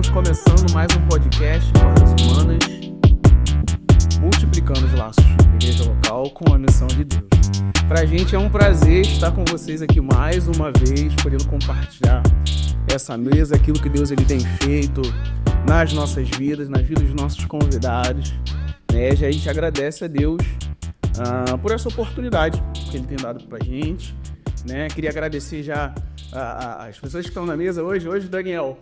estamos começando mais um podcast Cordas Humanas, multiplicando os laços da igreja local com a missão de Deus. Pra gente é um prazer estar com vocês aqui mais uma vez, podendo compartilhar essa mesa, aquilo que Deus ele tem feito nas nossas vidas, nas vidas dos nossos convidados. A gente agradece a Deus por essa oportunidade que ele tem dado pra gente. Queria agradecer já as pessoas que estão na mesa hoje. Hoje, Daniel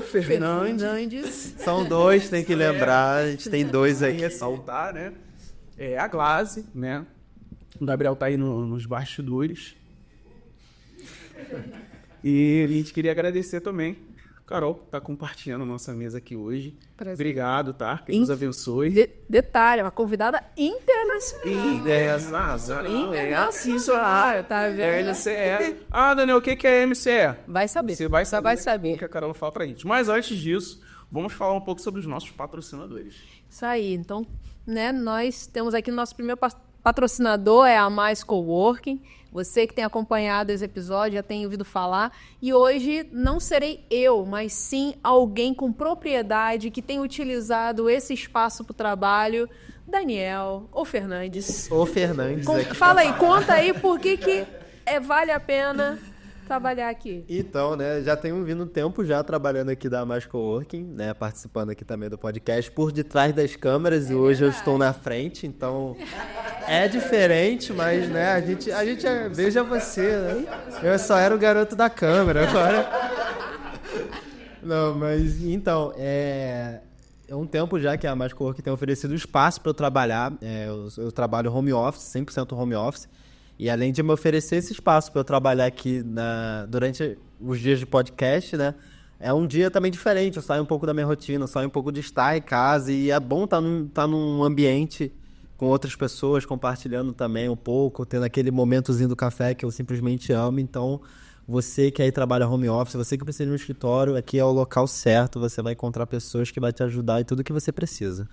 Fernandes. São dois, tem que lembrar. A gente tem dois aí. Ressaltar, a Glaze, O Gabriel tá aí nos bastidores. E a gente queria agradecer também. Carol, tá compartilhando a nossa mesa aqui hoje. Prazer. Obrigado, tá? Que Deus abençoe. Detalhe, uma convidada internacional. Internacional, tá vendo? MCE. Daniel, o que é MCE? Vai saber. Você vai saber. O que a Carol fala pra gente. Mas antes disso, vamos falar um pouco sobre os nossos patrocinadores. Isso aí. Então, nós temos aqui o nosso primeiro patrocinador, é a Mais Coworking. Você que tem acompanhado esse episódio já tem ouvido falar. E hoje não serei eu, mas sim alguém com propriedade que tem utilizado esse espaço para o trabalho. Daniel Fernandes. Fala aí, conta aí por que vale a pena trabalhar aqui. Então, já tenho vindo um tempo já trabalhando aqui da Mais Coworking, participando aqui também do podcast por detrás das câmeras, e hoje eu estou na frente, então é diferente, mas a gente veja você, Eu só era o garoto da câmera agora. Não, mas então, é um tempo já que a Mais Coworking tem oferecido espaço para eu trabalhar. Eu trabalho home office, 100% home office. E além de me oferecer esse espaço para eu trabalhar aqui durante os dias de podcast, é um dia também diferente. Eu saio um pouco da minha rotina, saio um pouco de estar em casa. E é bom estar num ambiente com outras pessoas, compartilhando também um pouco, tendo aquele momentozinho do café que eu simplesmente amo. Então, você que aí trabalha home office, você que precisa de um escritório, aqui é o local certo. Você vai encontrar pessoas que vão te ajudar em tudo que você precisa.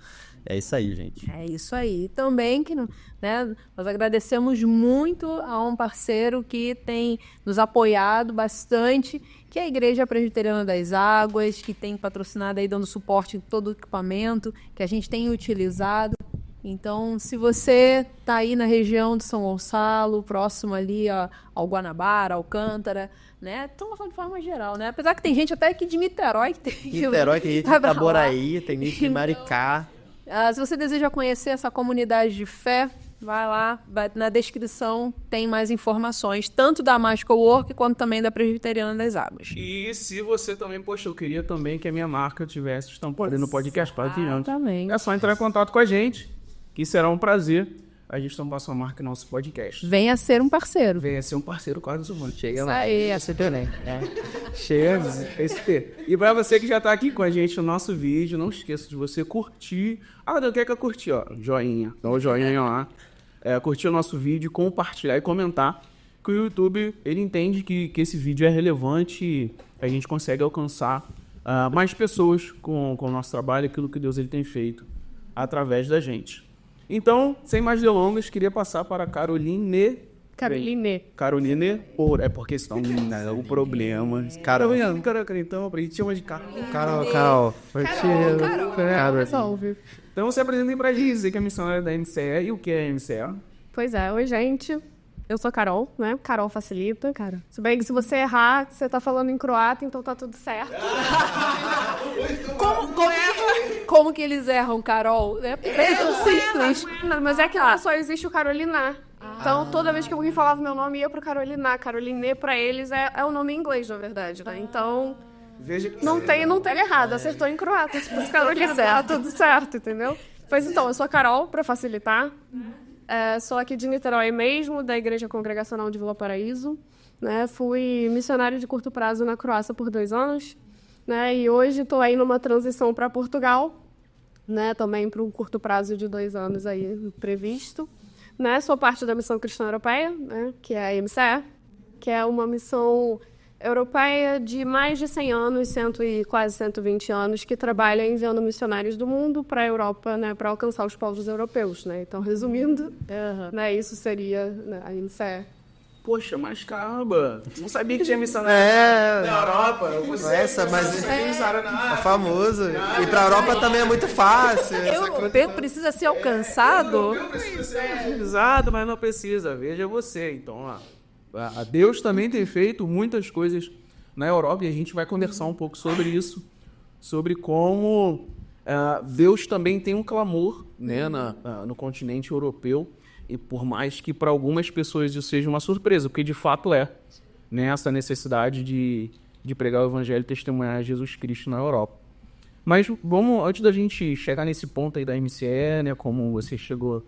É isso aí, gente. É isso aí. E também que nós agradecemos muito a um parceiro que tem nos apoiado bastante, que é a Igreja Presbiteriana das Águas, que tem patrocinado aí, dando suporte em todo o equipamento que a gente tem utilizado. Então, se você está aí na região de São Gonçalo, próximo ali ao Guanabara, Alcântara, estamos falando de forma geral, Apesar que tem gente até aqui de Niterói que tem Niterói, tem gente de Itaboraí, tem gente de Maricá. Se você deseja conhecer essa comunidade de fé, vai lá, na descrição tem mais informações, tanto da Mais Coworking quanto também da Presbiteriana das Águas. E se você também, eu queria também que a minha marca tivesse estampada no podcast também. É só entrar em contato com a gente, que será um prazer a gente estampar sua marca no nosso podcast. Venha ser um parceiro. Venha ser um parceiro Cordas Humanas. Chega lá. Aí, essa também. Chega, E pra você que já tá aqui com a gente no nosso vídeo, não esqueça de você curtir. Não quer que eu curti, joinha. Dá um joinha lá. Curtir o nosso vídeo, compartilhar e comentar. Que o YouTube, ele entende que esse vídeo é relevante e a gente consegue alcançar mais pessoas com o nosso trabalho, aquilo que Deus ele tem feito através da gente. Então, sem mais delongas, queria passar para a Caroline. É porque senão o problema. Carol, então, a gente chama de Carol. Resolve. Então, se apresentem para dizer que a missão é da MCE e o que é a MCE. Pois é, oi, gente. Eu sou Carol, Carol facilita. Se bem que se você errar, você tá falando em croata, então tá tudo certo. Como que eles erram, Carol? Simples. Mas é que lá só existe o Carolina. Então, toda vez que alguém falava meu nome, ia pro Carolina. Caroline, pra eles, é o nome em inglês, na verdade, Então, não tem errado. Acertou em croata. Se fosse Carolina, tá tudo certo, entendeu? Pois então, eu sou a Carol, pra facilitar. Sou aqui de Niterói mesmo, da Igreja Congregacional de Vila Paraíso. Fui missionária de curto prazo na Croácia por 2 anos. E hoje estou aí numa transição para Portugal, também para um curto prazo de 2 anos aí previsto. Sou parte da Missão Cristã Europeia, que é a MCE, que é uma missão europeia de mais de 100 anos, quase 120 anos, que trabalha enviando missionários do mundo para a Europa, para alcançar os povos europeus. Então, resumindo, isso seria a MCE. Poxa, mas caramba, não sabia que tinha missionário na Europa. É famoso. E pra Europa também é muito fácil. Precisa ser alcançado? Precisa ser evangelizado, mas não precisa. Veja você. Então, Deus também tem feito muitas coisas na Europa e a gente vai conversar um pouco sobre isso, sobre como Deus também tem um clamor, né, no continente europeu. E por mais que para algumas pessoas isso seja uma surpresa, porque de fato né, essa necessidade de pregar o evangelho e testemunhar Jesus Cristo na Europa. Mas vamos, antes da gente chegar nesse ponto aí da MCE, né, como você chegou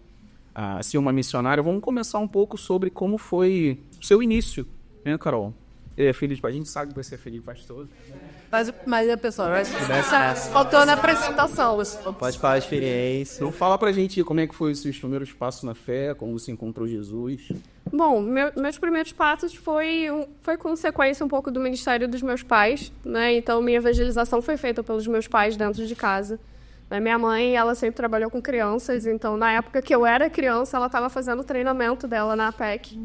a ser uma missionária, vamos começar um pouco sobre como foi o seu início, né, Carol? A gente sabe que você é filho de pastor. Mas pessoal, faltou na apresentação. Pode falar a experiência. Então fala pra gente como é que foi os seus primeiros passos na fé, como você encontrou Jesus. Bom, meus primeiros passos foi consequência um pouco do ministério dos meus pais, né? Então, minha evangelização foi feita pelos meus pais dentro de casa. Minha mãe, ela sempre trabalhou com crianças, então, na época que eu era criança, ela estava fazendo o treinamento dela na APEC.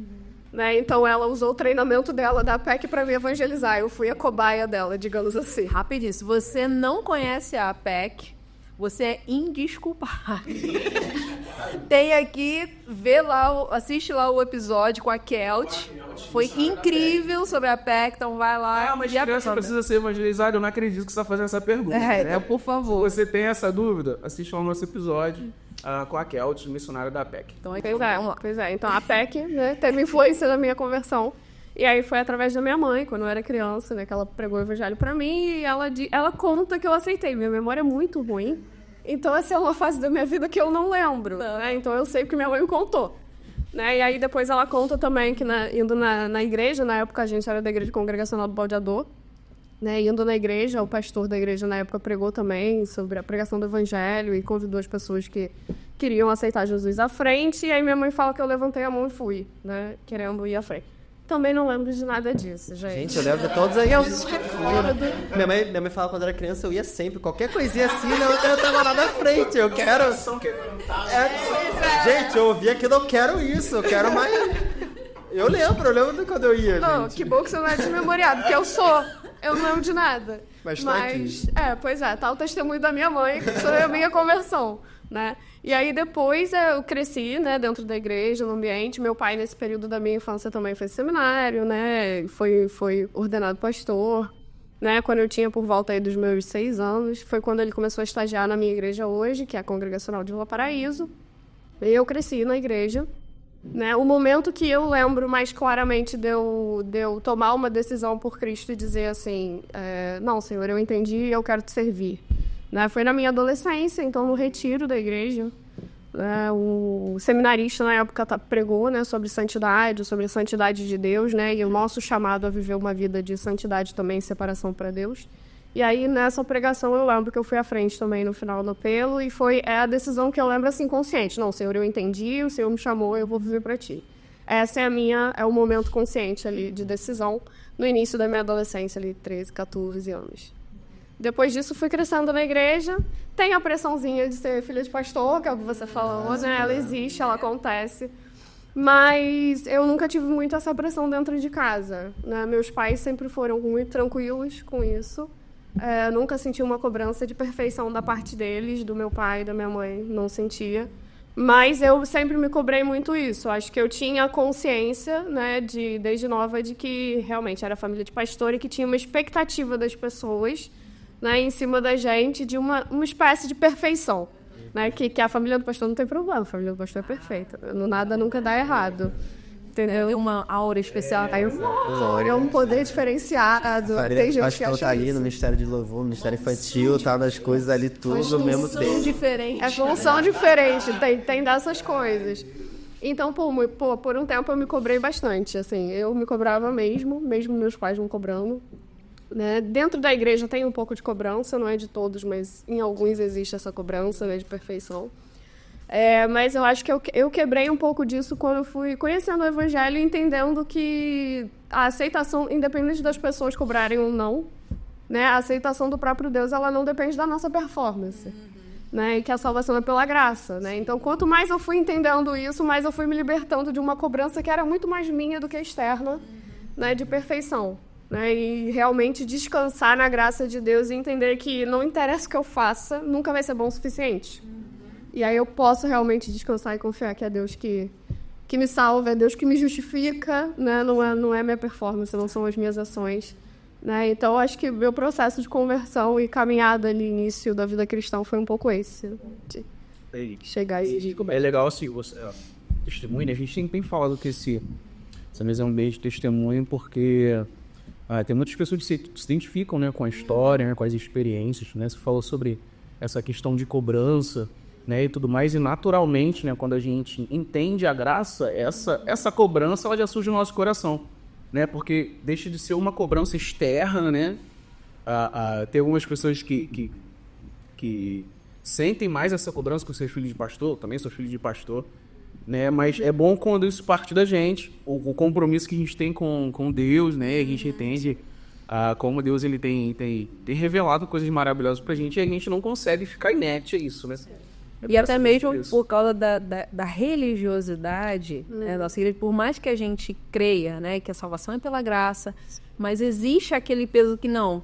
Né? Então, ela usou o treinamento dela da APEC para me evangelizar. Eu fui a cobaia dela, digamos assim. Rapidinho, se você não conhece a APEC, você é indesculpável. Tem aqui, assiste lá o episódio com a Kelt. Foi incrível sobre a APEC, então vai lá. Mas criança precisa ser evangelizada? Eu não acredito que você está fazendo essa pergunta. Por favor. Se você tem essa dúvida, assista lá o nosso episódio com a Kelt, missionária da APEC. Então, pois é. Então, a APEC, né, teve influência na minha conversão. E aí foi através da minha mãe, quando eu era criança, né, que ela pregou o evangelho pra mim e ela conta que eu aceitei. Minha memória é muito ruim. Então, essa é uma fase da minha vida que eu não lembro. Né? Então, eu sei porque minha mãe me contou. Né? E aí, depois ela conta também que indo na igreja, na época a gente era da Igreja Congregacional do Baldeador, né? Indo na igreja, o pastor da igreja na época pregou também sobre a pregação do evangelho e convidou as pessoas que queriam aceitar Jesus à frente. E aí minha mãe fala que eu levantei a mão e fui, né? Querendo ir à frente. Também não lembro de nada disso, gente. Gente, eu lembro de todas as vezes que minha mãe fala quando eu era criança, eu ia sempre. Qualquer coisinha assim, eu tava lá na frente. Eu quero... Gente, eu ouvi aquilo, eu quero isso, eu quero mais... Eu lembro de quando eu ia, não, gente. Que bom que você não é desmemoriado, porque eu sou. Eu não lembro de nada. Mas tá aqui. Pois é, tá o testemunho da minha mãe sobre a minha conversão, né? E aí depois eu cresci, né, dentro da igreja, no ambiente. Meu pai, nesse período da minha infância, também fez seminário, né? Foi ordenado pastor, né? Quando eu tinha por volta aí dos meus 6 anos, foi quando ele começou a estagiar na minha igreja hoje, que é a Congregacional de Vila Paraíso. E eu cresci na igreja. Né? O momento que eu lembro mais claramente de eu tomar uma decisão por Cristo e dizer assim, não, Senhor, eu entendi e eu quero te servir. Né? Foi na minha adolescência, então no retiro da igreja. O seminarista na época pregou, né, sobre a santidade de Deus, né, e o nosso chamado a viver uma vida de santidade também, separação para Deus. E aí, nessa pregação, eu lembro que eu fui à frente também no final do apelo, e foi a decisão que eu lembro, assim, consciente. Não, Senhor, eu entendi, o Senhor me chamou, eu vou viver para Ti. Essa é o momento consciente ali de decisão, no início da minha adolescência, ali, 13, 14 anos. Depois disso, fui crescendo na igreja. Tem a pressãozinha de ser filha de pastor, que é o que você falou, né? Ela existe, ela acontece. Mas eu nunca tive muito essa pressão dentro de casa, né? Meus pais sempre foram muito tranquilos com isso. Nunca senti uma cobrança de perfeição da parte deles, do meu pai e da minha mãe, não sentia. Mas eu sempre me cobrei muito isso. Acho que eu tinha consciência, né, desde nova, de que realmente era família de pastor e que tinha uma expectativa das pessoas, né, em cima da gente, de uma espécie de perfeição. Né, que a família do pastor não tem problema, a família do pastor é perfeita. Nada nunca dá errado. Entendeu? Uma aura especial. É um poder diferenciado. Tem gente acho que ela tá ali no Ministério de Louvor, no Ministério Infantil, tá nas coisas ali tudo ao mesmo tempo. Diferente. É função diferente, tem dessas coisas. Então, por um tempo eu me cobrei bastante, assim, eu me cobrava mesmo meus pais não cobrando. Né? Dentro da igreja tem um pouco de cobrança, não é de todos, mas em alguns existe essa cobrança, né, de perfeição. Mas eu acho que eu quebrei um pouco disso quando eu fui conhecendo o Evangelho e entendendo que a aceitação, independente das pessoas cobrarem ou não, né, a aceitação do próprio Deus, ela não depende da nossa performance. né? E que a salvação é pela graça, né? Então, quanto mais eu fui entendendo isso, mais eu fui me libertando de uma cobrança que era muito mais minha do que externa, né? De perfeição, né? E realmente descansar na graça de Deus e entender que não interessa o que eu faça, nunca vai ser bom o suficiente. E aí eu posso realmente descansar e confiar que é Deus que me salva, é Deus que me justifica, né? Não é minha performance, não são as minhas ações. Né? Então, acho que meu processo de conversão e caminhada ali, início da vida cristã, foi um pouco esse. De chegar e... É legal, assim, você, testemunho, né? A gente tem falado que essa mesa é um meio de testemunho, porque tem muitas pessoas que se identificam, né, com a história, né, com as experiências, né? Você falou sobre essa questão de cobrança, né, e tudo mais, e naturalmente, né, quando a gente entende a graça, essa cobrança, ela já surge no nosso coração. Né, porque deixa de ser uma cobrança externa, né? Tem algumas pessoas que sentem mais essa cobrança com seus filhos de pastor, também sou filho de pastor, né? Mas é bom quando isso parte da gente, o compromisso que a gente tem com Deus, né? A gente entende como Deus ele tem revelado coisas maravilhosas pra gente e a gente não consegue ficar inerte a isso, né? E até mesmo por causa da religiosidade, né, nossa igreja, por mais que a gente creia, né, que a salvação é pela graça, mas existe aquele peso que não,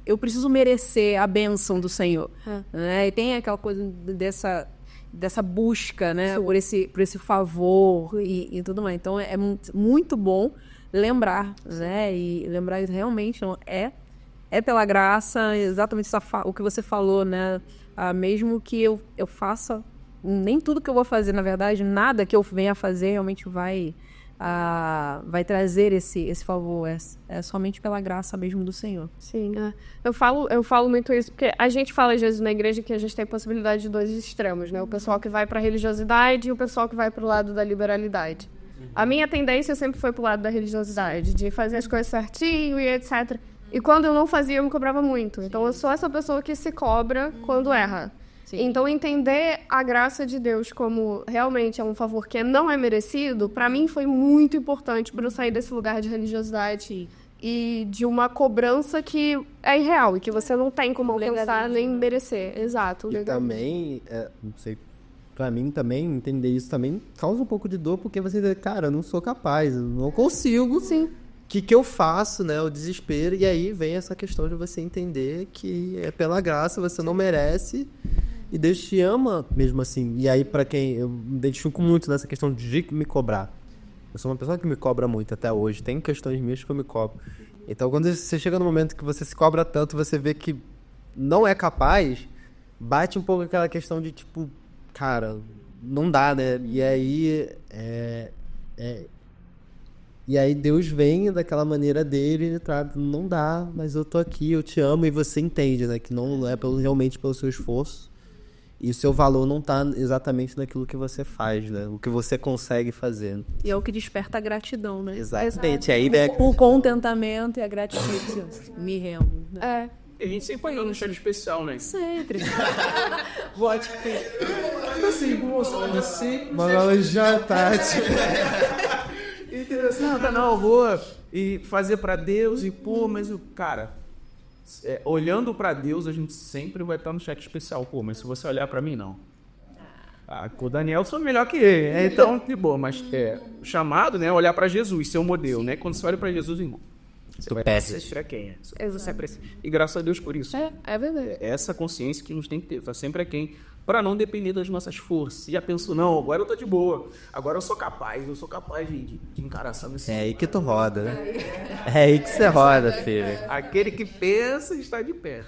eu preciso merecer a bênção do Senhor. Né? E tem aquela coisa dessa busca, né, por esse favor e tudo mais. Então é muito bom lembrar, né, e lembrar realmente não, é pela graça, exatamente o que você falou, né? Mesmo que eu faça, nem tudo que eu vou fazer, na verdade, nada que eu venha a fazer realmente vai trazer esse favor. É somente pela graça mesmo do Senhor. Sim, eu falo muito isso, porque a gente fala às vezes na igreja que a gente tem possibilidade de dois extremos, né? O pessoal que vai para a religiosidade e o pessoal que vai para o lado da liberalidade. A minha tendência sempre foi para o lado da religiosidade, de fazer as coisas certinho e etc. E quando eu não fazia, eu me cobrava muito. Então, eu sou essa pessoa que se cobra quando erra. Sim. Então, entender a graça de Deus como realmente é um favor que não é merecido, para mim foi muito importante para eu sair desse lugar de religiosidade e de uma cobrança que é irreal e que você não tem como alcançar nem merecer. Exato. E também, não sei, para mim também, entender isso também causa um pouco de dor, porque você diz, cara, eu não sou capaz, eu não consigo. Sim. O que eu faço, né? O desespero. E aí vem essa questão de você entender que é pela graça, você não merece. E Deus te ama mesmo assim. E aí, pra quem... Eu me identifico muito nessa questão de me cobrar. Eu sou uma pessoa que me cobra muito até hoje. Tem questões minhas que eu me cobro. Então, quando você chega no momento que você se cobra tanto, você vê que não é capaz, bate um pouco aquela questão de, tipo... Cara, não dá, né? E aí... E aí Deus vem daquela maneira dele e trata, não dá, mas eu tô aqui, eu te amo, e você entende, né? Que não é realmente pelo seu esforço. E o seu valor não tá exatamente naquilo que você faz, né? O que você consegue fazer. E é o que desperta a gratidão, né? Exatamente. Aí, o contentamento e a gratidão. Me rendo. Né? A gente sempre apanhou no chat especial, né? Sempre. Vote. Assim, moça, você... Manoel já, Tati. Interessante, não, eu vou e fazer pra Deus e pô, mas o cara, olhando pra Deus, a gente sempre vai estar no chat especial, pô, mas se você olhar pra mim, não. Com o Daniel eu sou melhor que ele, então, de boa, mas o chamado, né, olhar pra Jesus, ser o modelo, né, quando você olha pra Jesus, irmão, você vai assistir quem é, você precisa. E graças a Deus por isso. É verdade. Essa consciência que nos tem que ter, tá sempre a quem, para não depender das nossas forças. Já penso, não, agora eu tô de boa, agora eu sou capaz de encarar essa missão. É aí que tu roda, né? É aí que você roda, filho. Aquele que pensa está de pé.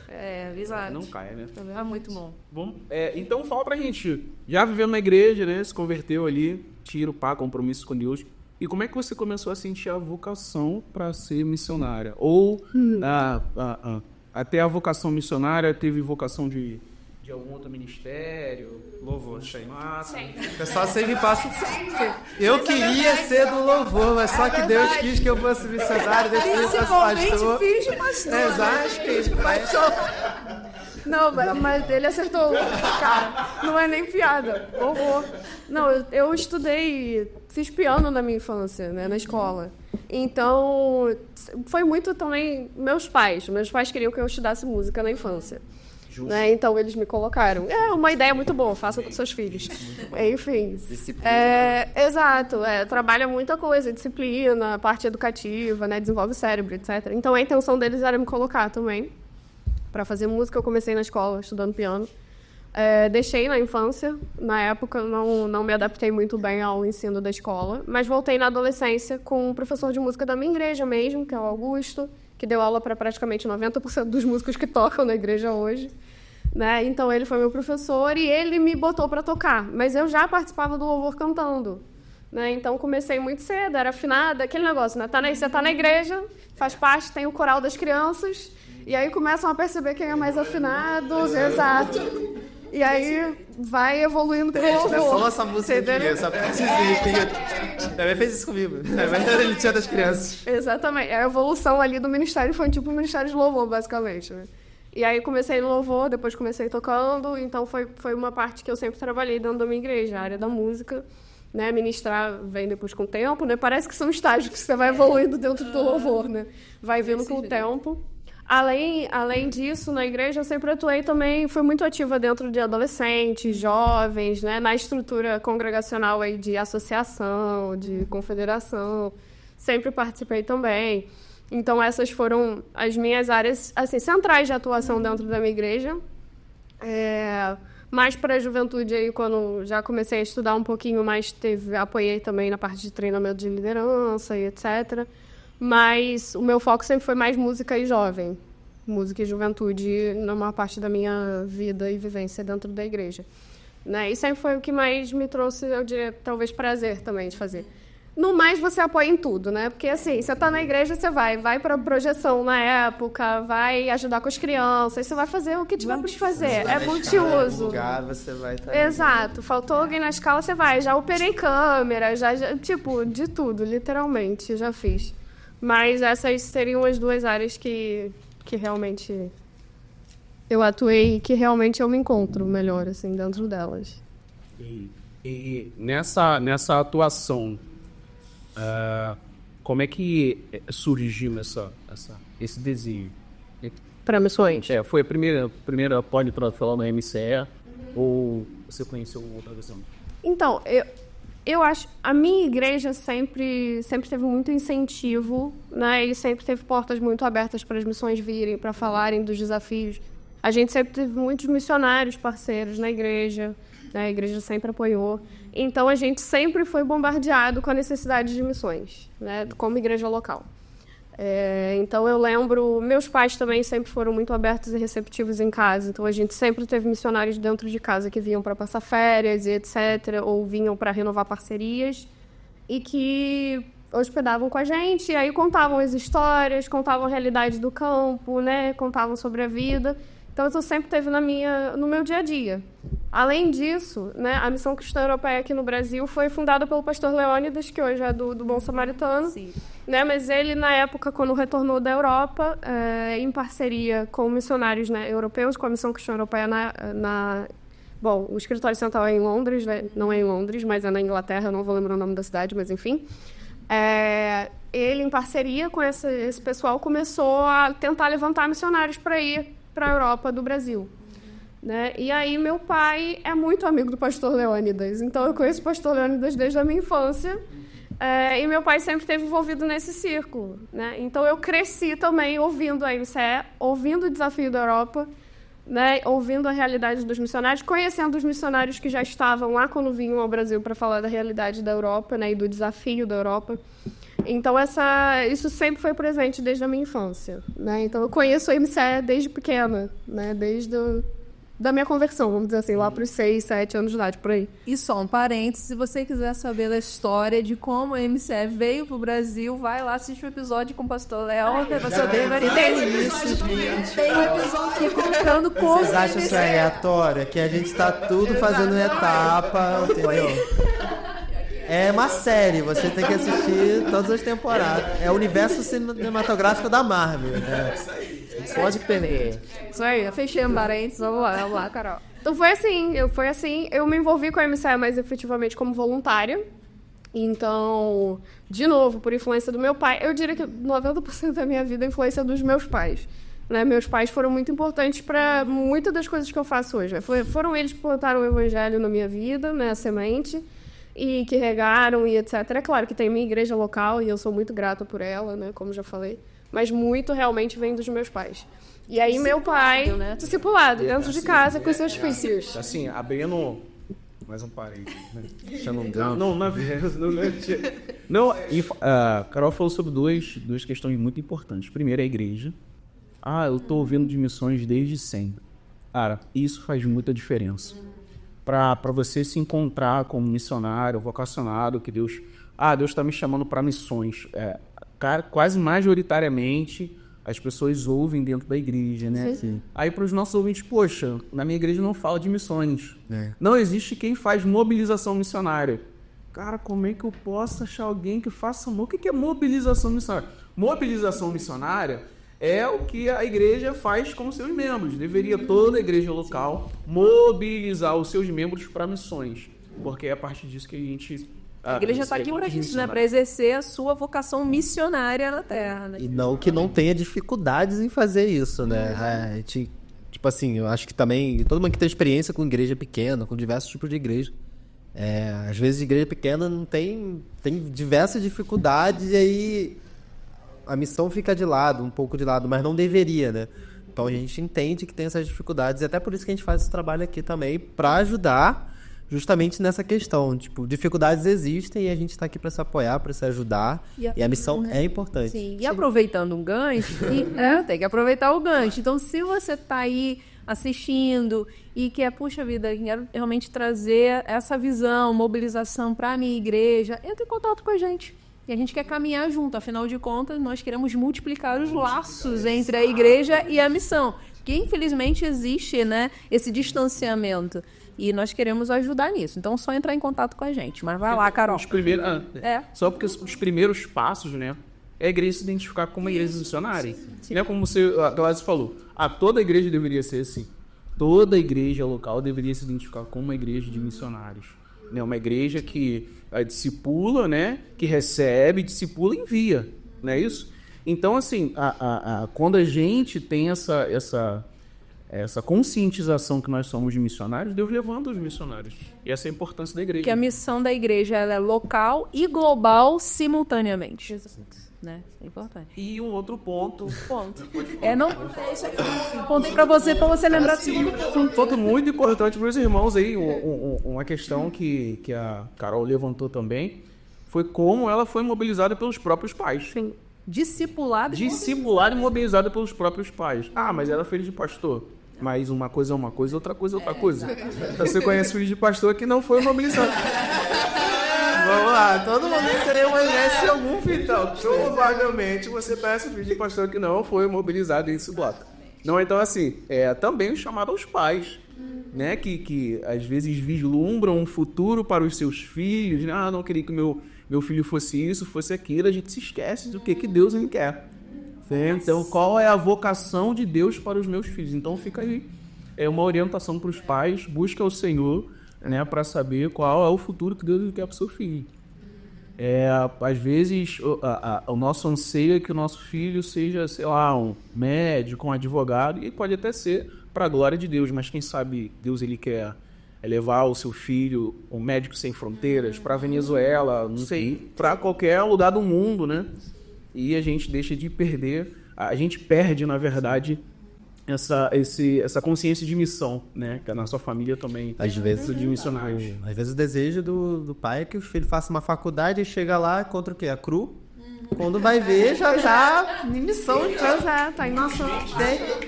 Exato. Não cai, né? É muito bom. Bom, então fala pra gente, já viveu na igreja, né? Se converteu ali, tiro, compromisso com Deus. E como é que você começou a sentir a vocação para ser missionária? Ou até a vocação missionária teve vocação de algum outro ministério? Louvor, chamasse. O pessoal sempre passa. Eu queria ser do louvor, mas só que Deus quis que eu fosse missionário, Deus quis que eu fosse pastor. Filho de pastor. Exato, filho de pastor. Não, mas ele acertou, cara. Não é nem piada. Horror. Não, eu estudei, fiz piano na minha infância, né, na escola. Então, foi muito também meus pais. Meus pais queriam que eu estudasse música na infância. Né? Então eles me colocaram. É uma ideia muito boa, faça com seus filhos. Enfim. Exato, trabalha muita coisa, disciplina, parte educativa, né? Desenvolve o cérebro, etc. Então a intenção deles era me colocar também para fazer música. Eu comecei na escola estudando piano. Deixei na infância, na época não me adaptei muito bem ao ensino da escola, mas voltei na adolescência com um professor de música da minha igreja mesmo, que é o Augusto, que deu aula para praticamente 90% dos músicos que tocam na igreja hoje. Né? Então, ele foi meu professor e ele me botou para tocar. Mas eu já participava do louvor cantando. Né? Então, comecei muito cedo, era afinada, aquele negócio, né? Você está na igreja, faz parte, tem o coral das crianças, e aí começam a perceber quem é mais afinado. Exato. E aí vai evoluindo pro louvor. Só nossa música aqui, essa partezinha. Também fez isso comigo. Ele tinha das crianças. Exatamente. É a evolução ali do Ministério Infantil pro Ministério de Louvor, basicamente. Né? E aí comecei no louvor, depois comecei tocando. Então foi uma parte que eu sempre trabalhei dentro da minha igreja, a área da música. Né? Ministrar vem depois com o tempo. Né? Parece que são estágios que você vai evoluindo dentro do louvor. Né? Vai vindo com o tempo. Além disso, na igreja eu sempre atuei também, fui muito ativa dentro de adolescentes, jovens, né, na estrutura congregacional aí de associação, de confederação, sempre participei também. Então essas foram as minhas áreas assim, centrais de atuação dentro da minha igreja. Mais para a juventude, aí, quando já comecei a estudar um pouquinho mais, apoiei também na parte de treinamento de liderança e etc., mas o meu foco sempre foi mais música e jovem. Música e juventude numa parte da minha vida e vivência dentro da igreja. Né? E sempre foi o que mais me trouxe, eu diria, talvez prazer também de fazer. No mais, você apoia em tudo, né? Porque, assim, você está na igreja, você vai para projeção na época, vai ajudar com as crianças, você vai fazer o que tiver para fazer. É multiuso. Lugar, você vai estar Exato. Faltou alguém na escala, você vai. Já operei câmera, tipo, de tudo, literalmente, já fiz. Mas essas seriam as duas áreas que realmente eu atuei e que realmente eu me encontro melhor, assim, dentro delas. E nessa atuação, como é que surgiu esse desejo? Para missões? Foi a primeira politrofela no MCE ou você conheceu outra versão? Então, eu acho, a minha igreja sempre teve muito incentivo, né? E sempre teve portas muito abertas para as missões virem, para falarem dos desafios. A gente sempre teve muitos missionários parceiros na igreja, né? A igreja sempre apoiou. Então, a gente sempre foi bombardeado com a necessidade de missões, né? Como igreja local. Então, eu lembro, meus pais também sempre foram muito abertos e receptivos em casa. Então, a gente sempre teve missionários dentro de casa que vinham para passar férias e etc., ou vinham para renovar parcerias e que hospedavam com a gente. E aí contavam as histórias, contavam a realidade do campo, né? Contavam sobre a vida. Então, isso sempre teve no meu dia a dia. Além disso, né, a Missão Cristã Europeia aqui no Brasil foi fundada pelo pastor Leônidas, que hoje é do Bom Samaritano. Sim. Né, mas ele, na época, quando retornou da Europa, em parceria com missionários, né, europeus, com a Missão Cristã Europeia Bom, o escritório central é em Londres, né? Não é em Londres, mas é na Inglaterra, não vou lembrar o nome da cidade, mas enfim. Ele, em parceria com esse pessoal, começou a tentar levantar missionários para ir para a Europa do Brasil. Né? E aí meu pai é muito amigo do pastor Leônidas, então eu conheço o pastor Leônidas desde a minha infância, e meu pai sempre esteve envolvido nesse círculo. Né? Então eu cresci também ouvindo a MCE, ouvindo o Desafio da Europa, né? Ouvindo a realidade dos missionários, conhecendo os missionários que já estavam lá quando vinham ao Brasil para falar da realidade da Europa, né? E do desafio da Europa. Então, isso sempre foi presente desde a minha infância. Né? Então, eu conheço a MCE desde pequena, né? Desde da minha conversão, vamos dizer assim, lá para os 6, 7 anos de idade, por aí. E só um parênteses, se você quiser saber da história de como a MCE veio pro Brasil, vai lá, assiste o episódio com o pastor Léo, que você tem isso. Tem um episódio contando como vocês acham isso aleatório? Que a gente tá tudo fazendo etapa, entendeu? É uma série, você tem que assistir todas as temporadas. É o universo cinematográfico da Marvel. Né? Pode ter. Isso aí, fechei um parênteses, vamos lá, Carol. Então foi assim, eu me envolvi com a MCE mais efetivamente como voluntária. Então, de novo, por influência do meu pai, eu diria que 90% da minha vida é influência dos meus pais. né? Meus pais foram muito importantes para muitas das coisas que eu faço hoje. Foram eles que plantaram o evangelho na minha vida, né? A semente, e que regaram e etc. É claro que tem minha igreja local e eu sou muito grata por ela, né? Como já falei. Mas muito realmente vem dos meus pais. E aí meu pai, né? Discipulado, dentro de casa com seus filhos. Assim, abrindo mais um parênteses, né? Deixando um gancho. Não, a Carol falou sobre duas questões muito importantes. Primeiro, a igreja. Eu tô ouvindo de missões desde sempre. Cara, isso faz muita diferença. Para você se encontrar como missionário, vocacionado, que Deus está me chamando para missões. Cara, quase majoritariamente as pessoas ouvem dentro da igreja, né? Sim. Aí para os nossos ouvintes, poxa, na minha igreja não fala de missões. Não existe quem faz mobilização missionária. Cara, como é que eu posso achar alguém que faça... O que é mobilização missionária? Mobilização missionária é o que a igreja faz com seus membros. Deveria toda a igreja local mobilizar os seus membros para missões. Porque é a partir disso que a gente... A igreja está aqui para isso, né? Para exercer a sua vocação missionária na Terra, né? E não que não tenha dificuldades em fazer isso, né? A gente, tipo assim, eu acho que também todo mundo que tem experiência com igreja pequena, com diversos tipos de igreja, às vezes igreja pequena não tem diversas dificuldades e aí a missão fica de lado, um pouco de lado, mas não deveria, né? Então a gente entende que tem essas dificuldades e até por isso que a gente faz esse trabalho aqui também, para ajudar justamente nessa questão. Tipo, dificuldades existem e a gente está aqui para se apoiar, para se ajudar, e a missão é importante. Sim, e aproveitando um gancho, tem que aproveitar o gancho. Então, se você está aí assistindo e quer, puxa vida, quero realmente trazer essa visão, mobilização para a minha igreja, entre em contato com a gente. E a gente quer caminhar junto, afinal de contas, nós queremos multiplicar os laços entre a igreja e a missão, que infelizmente existe, né, esse distanciamento. E nós queremos ajudar nisso. Então, só entrar em contato com a gente. Mas vai lá, Carol. Só porque os primeiros passos, né? É a igreja se identificar como uma igreja missionária. Sim. Né? Como a Gladys falou. Toda igreja deveria ser assim. Toda igreja local deveria se identificar como uma igreja de missionários. Né? Uma igreja que discipula, né? Que recebe, discipula e envia. Não é isso? Então, assim, quando a gente tem essa conscientização que nós somos de missionários, Deus levanta os missionários. E essa é a importância da igreja. Que a missão da igreja ela é local e global simultaneamente. Né? É importante. E um outro ponto. Isso aqui. Apontei para você lembrar do segundo ponto. Um ponto muito importante para os irmãos aí. Uma questão que a Carol levantou também foi como ela foi mobilizada pelos próprios pais. Sim. Discipulada e mobilizada pelos próprios pais. Mas ela é filha de pastor. Mas uma coisa é uma coisa, outra coisa é outra coisa. Você conhece filho de pastor que não foi mobilizado. Vamos lá, todo mundo conhece algum filho. Então, provavelmente você conhece filho de pastor que não foi mobilizado em esse bloco. Não, então assim, também o chamado aos pais, né? Que às vezes vislumbram um futuro para os seus filhos. Não queria que meu filho fosse isso, fosse aquilo. A gente se esquece do que Deus ele quer. Então, qual é a vocação de Deus para os meus filhos? Então, fica aí uma orientação para os pais. Busca o Senhor, né, para saber qual é o futuro que Deus quer para o seu filho. Às vezes, o nosso anseio é que o nosso filho seja, sei lá, um médico, um advogado, e pode até ser para a glória de Deus, mas quem sabe Deus ele quer levar o seu filho, um médico sem fronteiras, para a Venezuela, não sei, para qualquer lugar do mundo, né? E a gente deixa de perder, a gente perde, na verdade, essa consciência de missão, né? Que a nossa família também às vezes de missionários. Às vezes o desejo do pai é que o filho faça uma faculdade e chega lá contra o quê? A CRU? Quando vai ver, já tá em missão. Já tá em missão.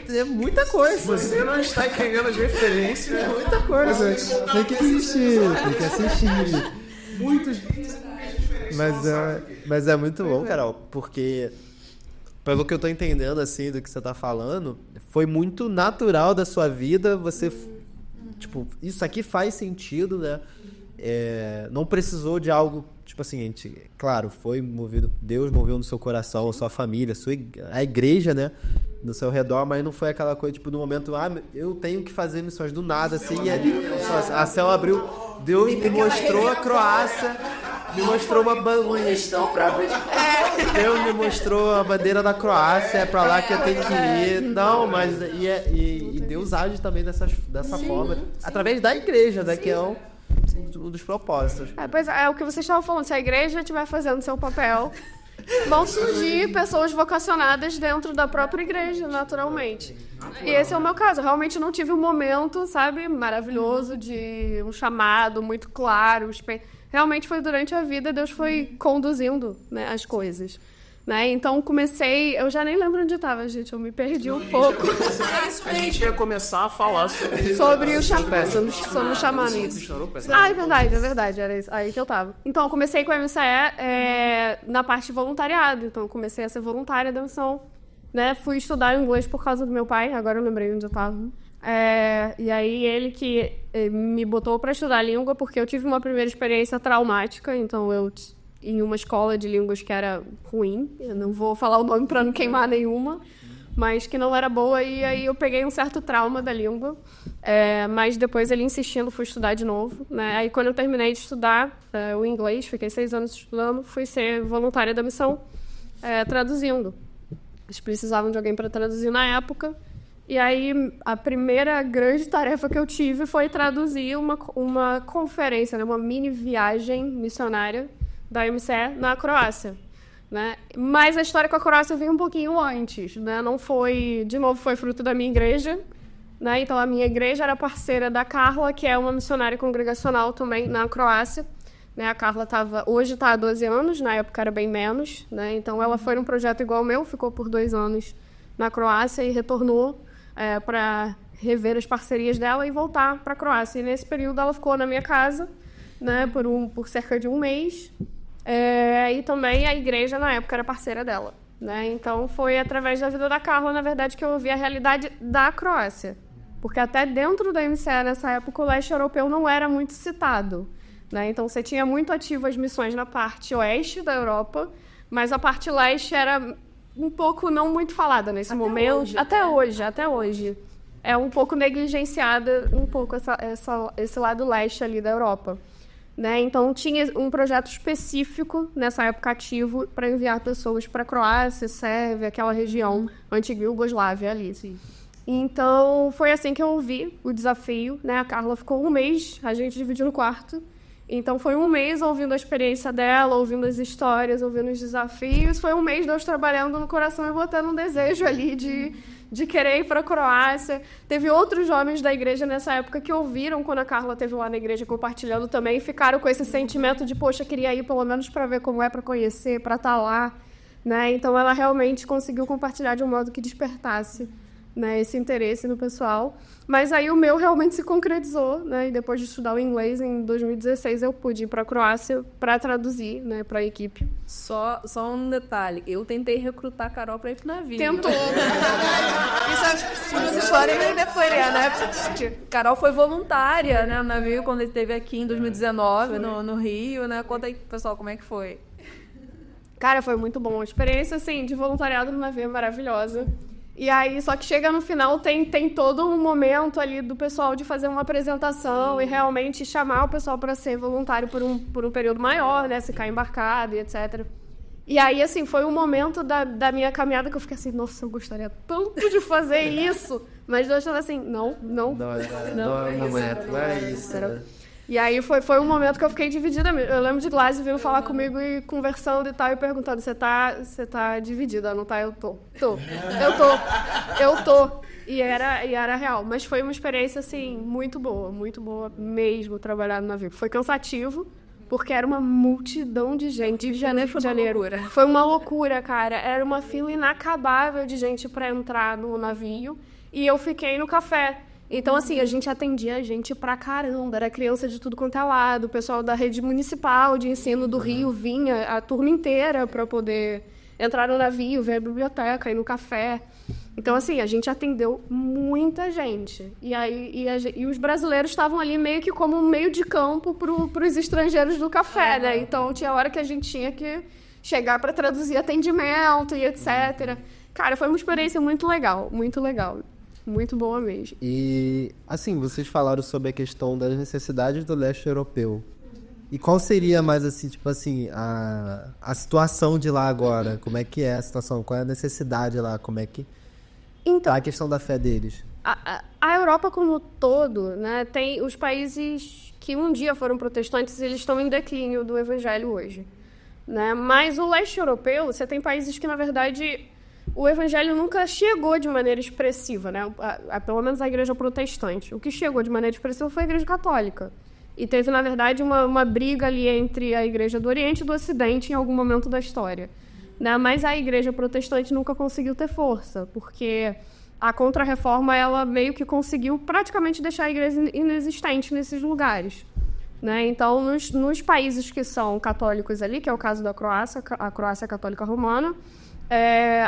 Tem muita coisa. Você não está entendendo as referências. Tem muita coisa. Tem que assistir. Muitos. Mas é muito bom, Carol, porque pelo que eu tô entendendo, assim, do que você tá falando, foi muito natural da sua vida, você, tipo, isso aqui faz sentido, né? Não precisou de algo, tipo assim, claro, foi movido, Deus moveu no seu coração, a sua família, a igreja, né? No seu redor, mas não foi aquela coisa, tipo, no momento, eu tenho que fazer missões do nada, assim, a céu abriu, Deus me mostrou a Croácia, Me mostrou uma bandeira. Deus me mostrou a bandeira da Croácia, é pra lá que eu tenho que ir. Não, mas e Deus age também dessa forma. Através da igreja, né? Que é um dos propósitos. Pois é o que vocês estavam falando. Se a igreja estiver fazendo seu papel, vão surgir pessoas vocacionadas dentro da própria igreja, naturalmente. E esse é o meu caso. Eu realmente não tive um momento, sabe, maravilhoso de um chamado muito claro. Realmente foi durante a vida, Deus foi conduzindo, né, as coisas. Né? Então comecei, eu já nem lembro onde estava, gente, eu me perdi um pouco. A gente ia começar a falar sobre o chamamento. É verdade, era isso, aí que eu tava. Então eu comecei com a MCE na parte de voluntariado, então eu comecei a ser voluntária da missão, né? Fui estudar inglês por causa do meu pai, agora eu lembrei onde eu tava. E aí ele que me botou para estudar língua, porque eu tive uma primeira experiência traumática, então eu em uma escola de línguas que era ruim, eu não vou falar o nome para não queimar nenhuma, mas que não era boa, e aí eu peguei um certo trauma da língua, mas depois ele insistindo, fui estudar de novo, né? Aí quando eu terminei de estudar o inglês, fiquei 6 anos estudando, fui ser voluntária da missão, traduzindo. Eles precisavam de alguém para traduzir na época, e aí a primeira grande tarefa que eu tive foi traduzir uma conferência, né? Uma mini viagem missionária da MCE na Croácia, né? Mas a história com a Croácia veio um pouquinho antes, né? Não foi, de novo, foi fruto da minha igreja, né? Então a minha igreja era parceira da Carla, que é uma missionária congregacional também na Croácia, né? A Carla hoje está há 12 anos, na época era bem menos, né? Então ela foi num projeto igual ao meu, ficou por 2 anos na Croácia e retornou para rever as parcerias dela e voltar para a Croácia. E nesse período ela ficou na minha casa, né? Por cerca de 1 mês. E também a igreja, na época, era parceira dela, né? Então, foi através da vida da Carla, na verdade, que eu ouvi a realidade da Croácia. Porque até dentro da MCE, nessa época, o leste europeu não era muito citado, né? Então, você tinha muito ativo as missões na parte oeste da Europa, mas a parte leste era um pouco não muito falada nesse momento. Até hoje. É um pouco negligenciada, um pouco esse lado leste ali da Europa. Né? Então, tinha um projeto específico, nessa época ativo, para enviar pessoas para a Croácia, Sérvia, aquela região, antiga Iugoslávia ali. Sim. Então, foi assim que eu ouvi o desafio. Né? A Carla ficou 1 mês, a gente dividiu no quarto. Então, foi 1 mês ouvindo a experiência dela, ouvindo as histórias, ouvindo os desafios. Foi 1 mês Deus trabalhando no coração e botando um desejo ali de querer ir para a Croácia. Teve outros jovens da igreja nessa época que ouviram quando a Carla esteve lá na igreja compartilhando também e ficaram com esse sentimento de, poxa, queria ir pelo menos para ver como é, para conhecer, para estar lá. Né? Então, ela realmente conseguiu compartilhar de um modo que despertasse, né, esse interesse no pessoal. Mas aí o meu realmente se concretizou, né? E depois de estudar o inglês, em 2016, eu pude ir para a Croácia para traduzir, né, para a equipe. Só um detalhe, eu tentei recrutar a Carol para ir pro navio. Tentou. Isso é uma história meio deporia, né? Carol foi voluntária, né, no navio, quando ele esteve aqui em 2019, no Rio, né? Conta aí, pessoal, como é que foi? Cara, foi muito bom. A experiência, assim, de voluntariado no navio é maravilhosa. E aí, só que chega no final, tem todo um momento ali do pessoal de fazer uma apresentação e realmente chamar o pessoal para ser voluntário por um período maior, né? Ficar embarcado e etc. E aí, assim, foi um momento da minha caminhada que eu fiquei assim, nossa, eu gostaria tanto de fazer isso. Mas Deus estava assim, não é isso. E aí foi um momento que eu fiquei dividida mesmo. Eu lembro de Glaze vindo falar comigo e conversando e tal, e perguntando, você tá dividida, não tá? Eu tô. E era real. Mas foi uma experiência, assim, muito boa mesmo, trabalhar no navio. Foi cansativo, porque era uma multidão de gente. De janeiro foi uma loucura. Foi uma loucura, cara. Era uma fila inacabável de gente para entrar no navio. E eu fiquei no café. Então, assim, a gente atendia gente pra caramba, era criança de tudo quanto é lado, o pessoal da rede municipal de ensino do Rio vinha a turma inteira para poder entrar no navio, ver a biblioteca, ir no café. Então, assim, a gente atendeu muita gente. E os brasileiros estavam ali meio que como um meio de campo para os estrangeiros do café, né? Então, tinha hora que a gente tinha que chegar para traduzir atendimento e etc. Cara, foi uma experiência muito legal, muito legal. Muito boa mesmo. E, assim, vocês falaram sobre a questão das necessidades do leste europeu. E qual seria mais assim, tipo assim, a situação de lá agora? Como é que é a situação? Qual é a necessidade lá? Como é que tá a questão da fé deles? A Europa como um todo, né, tem os países que um dia foram protestantes, eles estão em declínio do evangelho hoje, né? Mas o leste europeu, você tem países que, na verdade, o evangelho nunca chegou de maneira expressiva, né? Pelo menos a igreja protestante. O que chegou de maneira expressiva foi a igreja católica. E teve, na verdade, uma briga ali entre a igreja do Oriente e do Ocidente em algum momento da história, né? Mas a igreja protestante nunca conseguiu ter força, porque a Contra-Reforma, ela meio que conseguiu praticamente deixar a igreja inexistente nesses lugares, né? Então, nos países que são católicos ali, que é o caso da Croácia, a Croácia católica romana,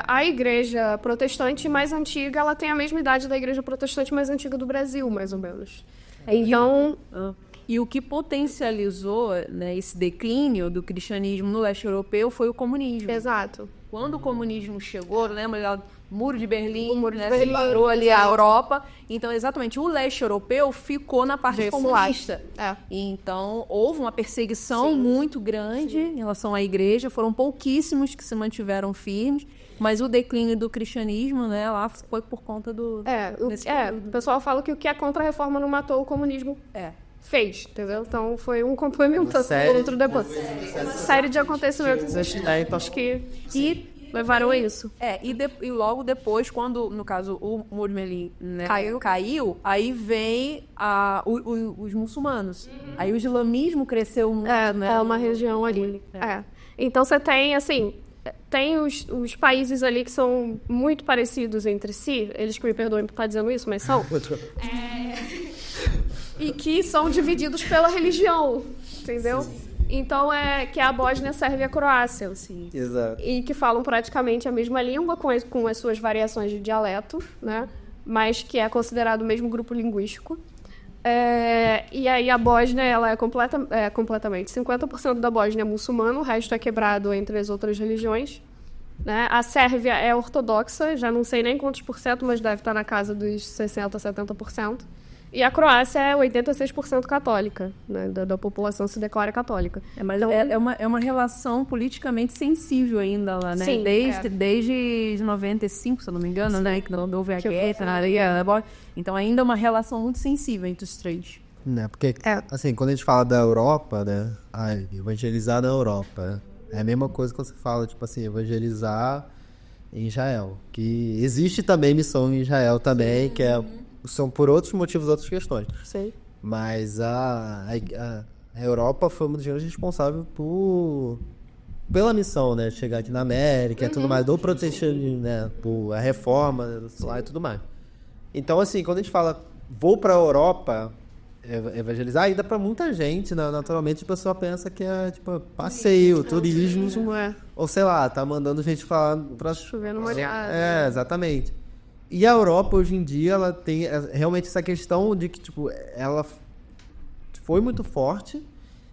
a igreja protestante mais antiga, ela tem a mesma idade da igreja protestante mais antiga do Brasil, mais ou menos. Então... E o que potencializou, né, esse declínio do cristianismo no leste europeu foi o comunismo. Exato. Quando o comunismo chegou, lembra o Muro de Berlim, o Muro de né, Berlim, separou ali a Europa. Então, exatamente, o leste europeu ficou na parte comunista. Então, houve uma perseguição muito grande em relação à igreja. Foram pouquíssimos que se mantiveram firmes. Mas o declínio do cristianismo, né, lá foi por conta do... o pessoal fala que o que a Contra-Reforma não matou, o comunismo fez, entendeu? Então, foi um complemento do outro depois. Uma série de acontecimentos históricos que levaram a isso. E logo depois, quando, no caso, o Muro de Berlim, né, caiu, aí vem os muçulmanos. Aí o islamismo cresceu muito, né? É uma região ali. Então, você tem, assim... Tem os países ali que são muito parecidos entre si. Eles que me perdoem por estar dizendo isso, mas são... E que são divididos pela religião, entendeu? Sim. Então, que é a Bósnia, Sérvia e a Croácia. Assim. Exato. E que falam praticamente a mesma língua, com as suas variações de dialeto, né? Mas que é considerado o mesmo grupo linguístico. E aí a Bósnia, ela é completamente... 50% da Bósnia é muçulmano, o resto é quebrado entre as outras religiões. Né? A Sérvia é ortodoxa, já não sei nem quantos por cento, mas deve estar na casa dos 60%, 70%. E a Croácia é 86% católica, né? Da população se declara católica. Mas é uma relação politicamente sensível ainda lá, né? Sim, desde 95, se eu não me engano, né? Que não houve a guerra. Então ainda é uma relação muito sensível entre os três. Né? Porque, assim, quando a gente fala da Europa, né? Evangelizar na Europa, é a mesma coisa que você fala, tipo assim, evangelizar em Israel. Que existe também missão em Israel também, que são por outros motivos, outras questões. Sim. Mas a Europa foi uma das grandes responsáveis pela missão, né? Chegar aqui na América e tudo mais, do protecionismo, né? Por a reforma lá e tudo mais. Então, assim, quando a gente fala vou para a Europa evangelizar, ainda para muita gente, né? Naturalmente a pessoa pensa que é tipo passeio, turismo, ou sei lá, tá mandando gente falar para chover no molhado. Exatamente. E a Europa, hoje em dia, ela tem realmente essa questão de que, tipo, ela foi muito forte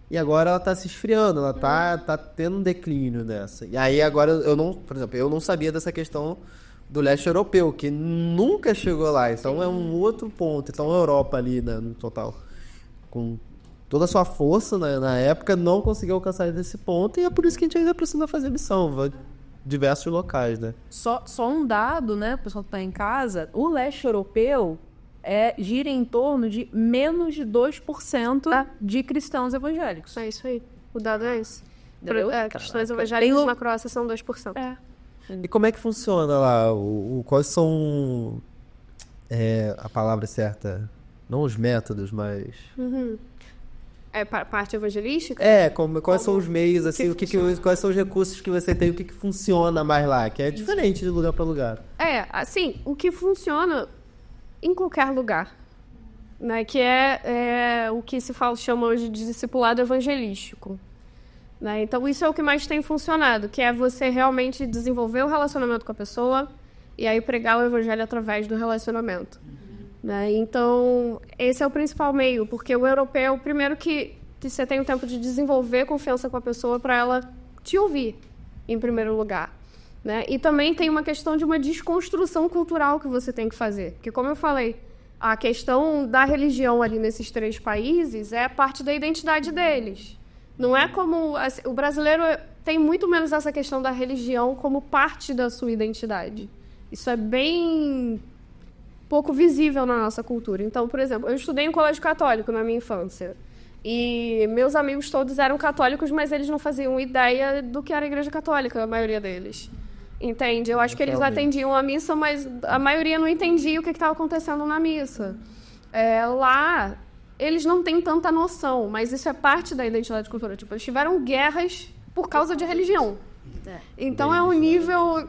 e agora ela tá se esfriando, ela tá tendo um declínio nessa. E aí, agora, por exemplo, eu não sabia dessa questão do leste europeu, que nunca chegou lá. Então, é um outro ponto. Então, a Europa ali, né, no total, com toda a sua força, né, na época, não conseguiu alcançar esse ponto e é por isso que a gente ainda precisa fazer missão, diversos locais, né? Só um dado, né, o pessoal que está em casa, o leste europeu gira em torno de menos de 2% de cristãos evangélicos. É isso aí. O dado é esse. Cristãos evangélicos na Croácia são 2%. E como é que funciona lá? Quais são a palavra certa? Não os métodos, mas... Parte evangelística? Quais são os meios, assim, quais são os recursos que você tem, o que funciona mais lá, que é diferente de lugar para lugar. Assim, o que funciona em qualquer lugar, né, que é o que chama hoje de discipulado evangelístico. Né? Então, isso é o que mais tem funcionado, que é você realmente desenvolver o relacionamento com a pessoa e aí pregar o evangelho através do relacionamento. Né? Então, esse é o principal meio, porque o europeu, primeiro que você tem o tempo de desenvolver confiança com a pessoa para ela te ouvir, em primeiro lugar. Né? E também tem uma questão de uma desconstrução cultural que você tem que fazer. Porque, como eu falei, a questão da religião ali nesses três países é parte da identidade deles. Não é como... assim, o brasileiro tem muito menos essa questão da religião como parte da sua identidade. Isso é bem pouco visível na nossa cultura. Então, por exemplo, eu estudei em colégio católico na minha infância. E meus amigos todos eram católicos, mas eles não faziam ideia do que era a igreja católica, a maioria deles. Entende? Eu acho que eles atendiam a missa, mas a maioria não entendia o que estava acontecendo na missa. Lá, eles não têm tanta noção, mas isso é parte da identidade cultural. Tipo, eles tiveram guerras por causa de religião. Então, é um nível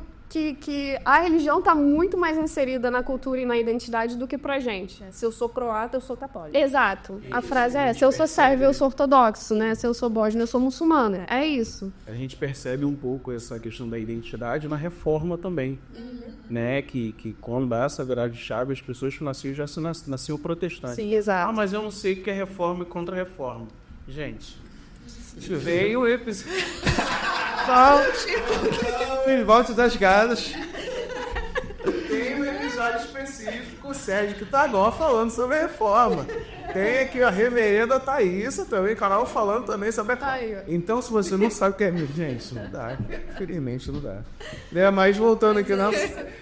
que a religião está muito mais inserida na cultura e na identidade do que pra gente. Se eu sou croata, eu sou católica. Exato. A frase é, se eu sou sérvio, eu sou ortodoxo, né? Se eu sou bósnio, eu sou muçulmana. É isso. A gente percebe um pouco essa questão da identidade na reforma também. Né? Que quando dá essa virada de chave, as pessoas que nasciam já nasciam protestantes. Sim, exato. Mas eu não sei o que é reforma e contra-reforma. Gente, veio o episódio... Volte das casas. Tem um episódio específico, o Sérgio que tá agora falando sobre a reforma. Tem aqui a reverenda Thaísa também, canal falando também sobre a reforma. Então, se você não sabe o que é... Gente, isso não dá. Infelizmente, não dá. Mas voltando aqui,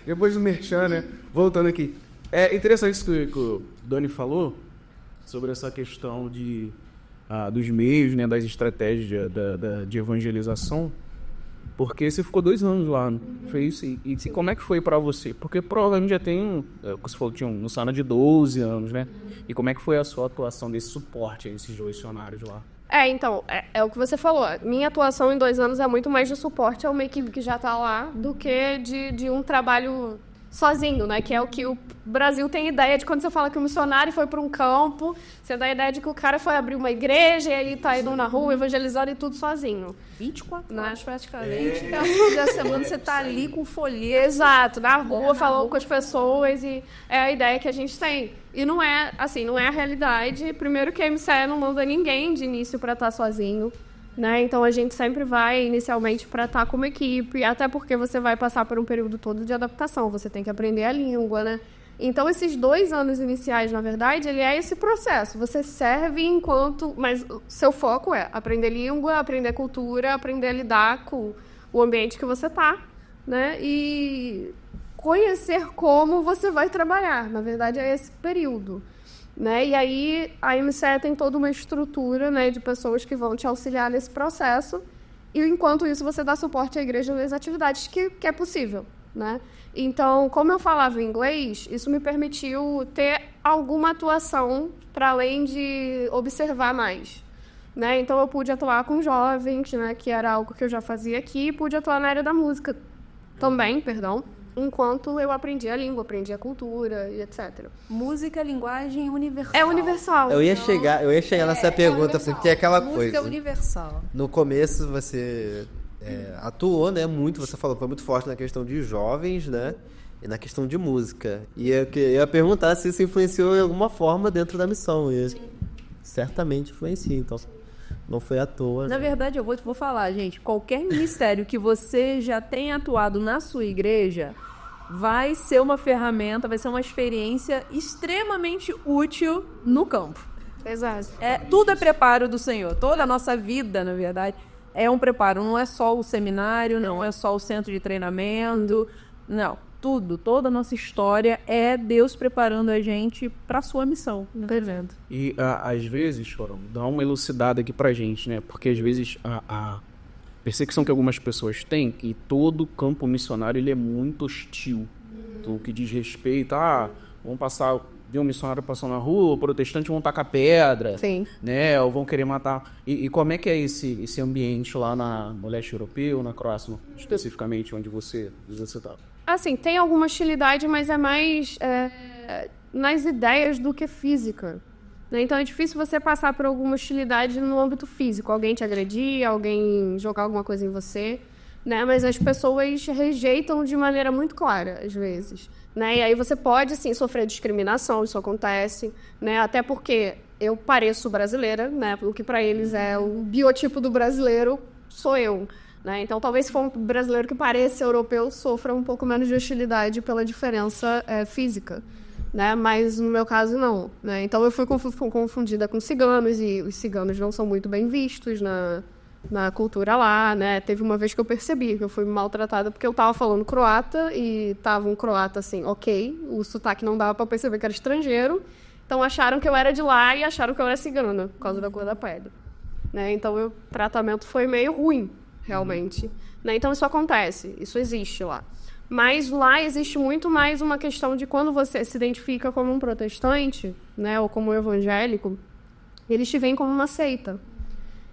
depois do merchan, né? Voltando aqui. É interessante isso que o Dani falou sobre essa questão dos meios, né? Das estratégias de evangelização. Porque você ficou 2 anos lá, né? Foi isso. E como é que foi pra você? Porque provavelmente já tem, você falou, tinha um Sana de 12 anos, né? E como é que foi a sua atuação desse suporte a esses missionários lá? Então, é o que você falou. Minha atuação em 2 anos é muito mais de suporte a uma equipe que já tá lá do que de um trabalho sozinho, né? Que é o que o Brasil tem ideia de quando você fala que o missionário foi para um campo, você dá a ideia de que o cara foi abrir uma igreja e aí tá indo na rua evangelizando e tudo sozinho. 24 horas praticamente. Da semana você tá ali com folheto. Exato, na rua, falando com as pessoas, e é a ideia que a gente tem. E não é, assim, não é a realidade. Primeiro que a MCE não manda ninguém de início para estar sozinho. Né? Então a gente sempre vai inicialmente para estar como equipe, até porque você vai passar por um período todo de adaptação, você tem que aprender a língua, né? Então esses 2 anos iniciais, na verdade, ele é esse processo. Você serve mas seu foco é aprender língua, aprender cultura, aprender a lidar com o ambiente que você tá, né? E conhecer como você vai trabalhar. Na verdade, é esse período. Né? E aí a MCE tem toda uma estrutura, né, de pessoas que vão te auxiliar nesse processo, e enquanto isso você dá suporte à igreja nas atividades que é possível, né? Então, como eu falava inglês, isso me permitiu ter alguma atuação para além de observar mais, né? Então eu pude atuar com jovens, né, que era algo que eu já fazia aqui, e pude atuar na área da música também, enquanto eu aprendi a língua, aprendi a cultura e etc. Música, linguagem universal. É universal. Eu ia chegar nessa pergunta, porque é aquela coisa. Música universal. No começo você atuou, né, muito, você falou, foi muito forte na questão de jovens, né, e na questão de música. E eu ia perguntar se isso influenciou de alguma forma dentro da missão. E certamente influencia, então... Não foi à toa. Na verdade, eu vou falar, gente, qualquer ministério que você já tenha atuado na sua igreja vai ser uma ferramenta, vai ser uma experiência extremamente útil no campo. Exato. Tudo é preparo do Senhor. Toda a nossa vida, na verdade, é um preparo. Não é só o seminário, não é só o centro de treinamento, não. Toda a nossa história é Deus preparando a gente para a sua missão. Perfeito. E às vezes, Chorão, dá uma elucidada aqui pra gente, né? Porque às vezes a perseguição que algumas pessoas têm, que todo campo missionário ele é muito hostil. Então, o que diz respeito vão passar, ver um missionário passando na rua, protestantes vão tacar pedra, sim, né? Ou vão querer matar. E como é que é esse ambiente lá no leste europeu, na Croácia, especificamente, onde você está? Assim, tem alguma hostilidade, mas é mais nas ideias do que física. Né? Então é difícil você passar por alguma hostilidade no âmbito físico. Alguém te agredir, alguém jogar alguma coisa em você. Né? Mas as pessoas rejeitam de maneira muito clara, às vezes. Né? E aí você pode, sim, sofrer discriminação, isso acontece. Né? Até porque eu pareço brasileira, né? O que para eles é o biotipo do brasileiro, sou eu. Né? Então, talvez se for um brasileiro que pareça europeu, sofra um pouco menos de hostilidade pela diferença física. né? Mas no meu caso, não, né? Então eu fui confundida com ciganos, e os ciganos não são muito bem vistos na cultura lá, né? Teve uma vez que eu percebi que eu fui maltratada porque eu tava falando croata e tava um croata assim, ok, o sotaque não dava para perceber que era estrangeiro, então acharam que eu era de lá e acharam que eu era cigana por causa da cor da pele, né? Então o tratamento foi meio ruim, realmente, né? Então isso acontece, isso existe lá. Mas lá existe muito mais uma questão de quando você se identifica como um protestante, né, ou como um evangélico, eles te veem como uma seita.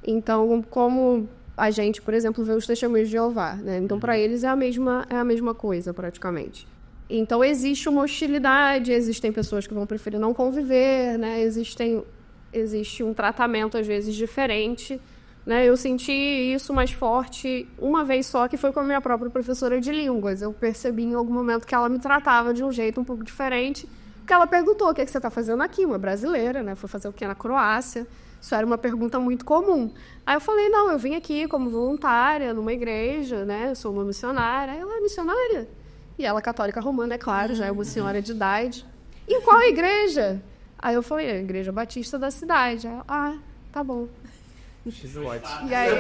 Então, como a gente, por exemplo, vê os testemunhos de Jeová, né? Então, para eles é a mesma coisa, praticamente. Então, existe uma hostilidade, existem pessoas que vão preferir não conviver, né? Existe um tratamento, às vezes, diferente, né? Eu senti isso mais forte uma vez só, que foi com a minha própria professora de línguas. Eu percebi em algum momento que ela me tratava de um jeito um pouco diferente, porque ela perguntou: o que é que você está fazendo aqui? Uma brasileira, né? Foi fazer o quê na Croácia? Isso era uma pergunta muito comum. Aí eu falei: não, eu vim aqui como voluntária numa igreja, né? Eu sou uma missionária. Aí ela: é missionária? E ela, católica romana, é claro, já é uma senhora de idade. E qual igreja? Aí eu falei: a Igreja Batista da cidade. Aí ela: tá bom. E aí...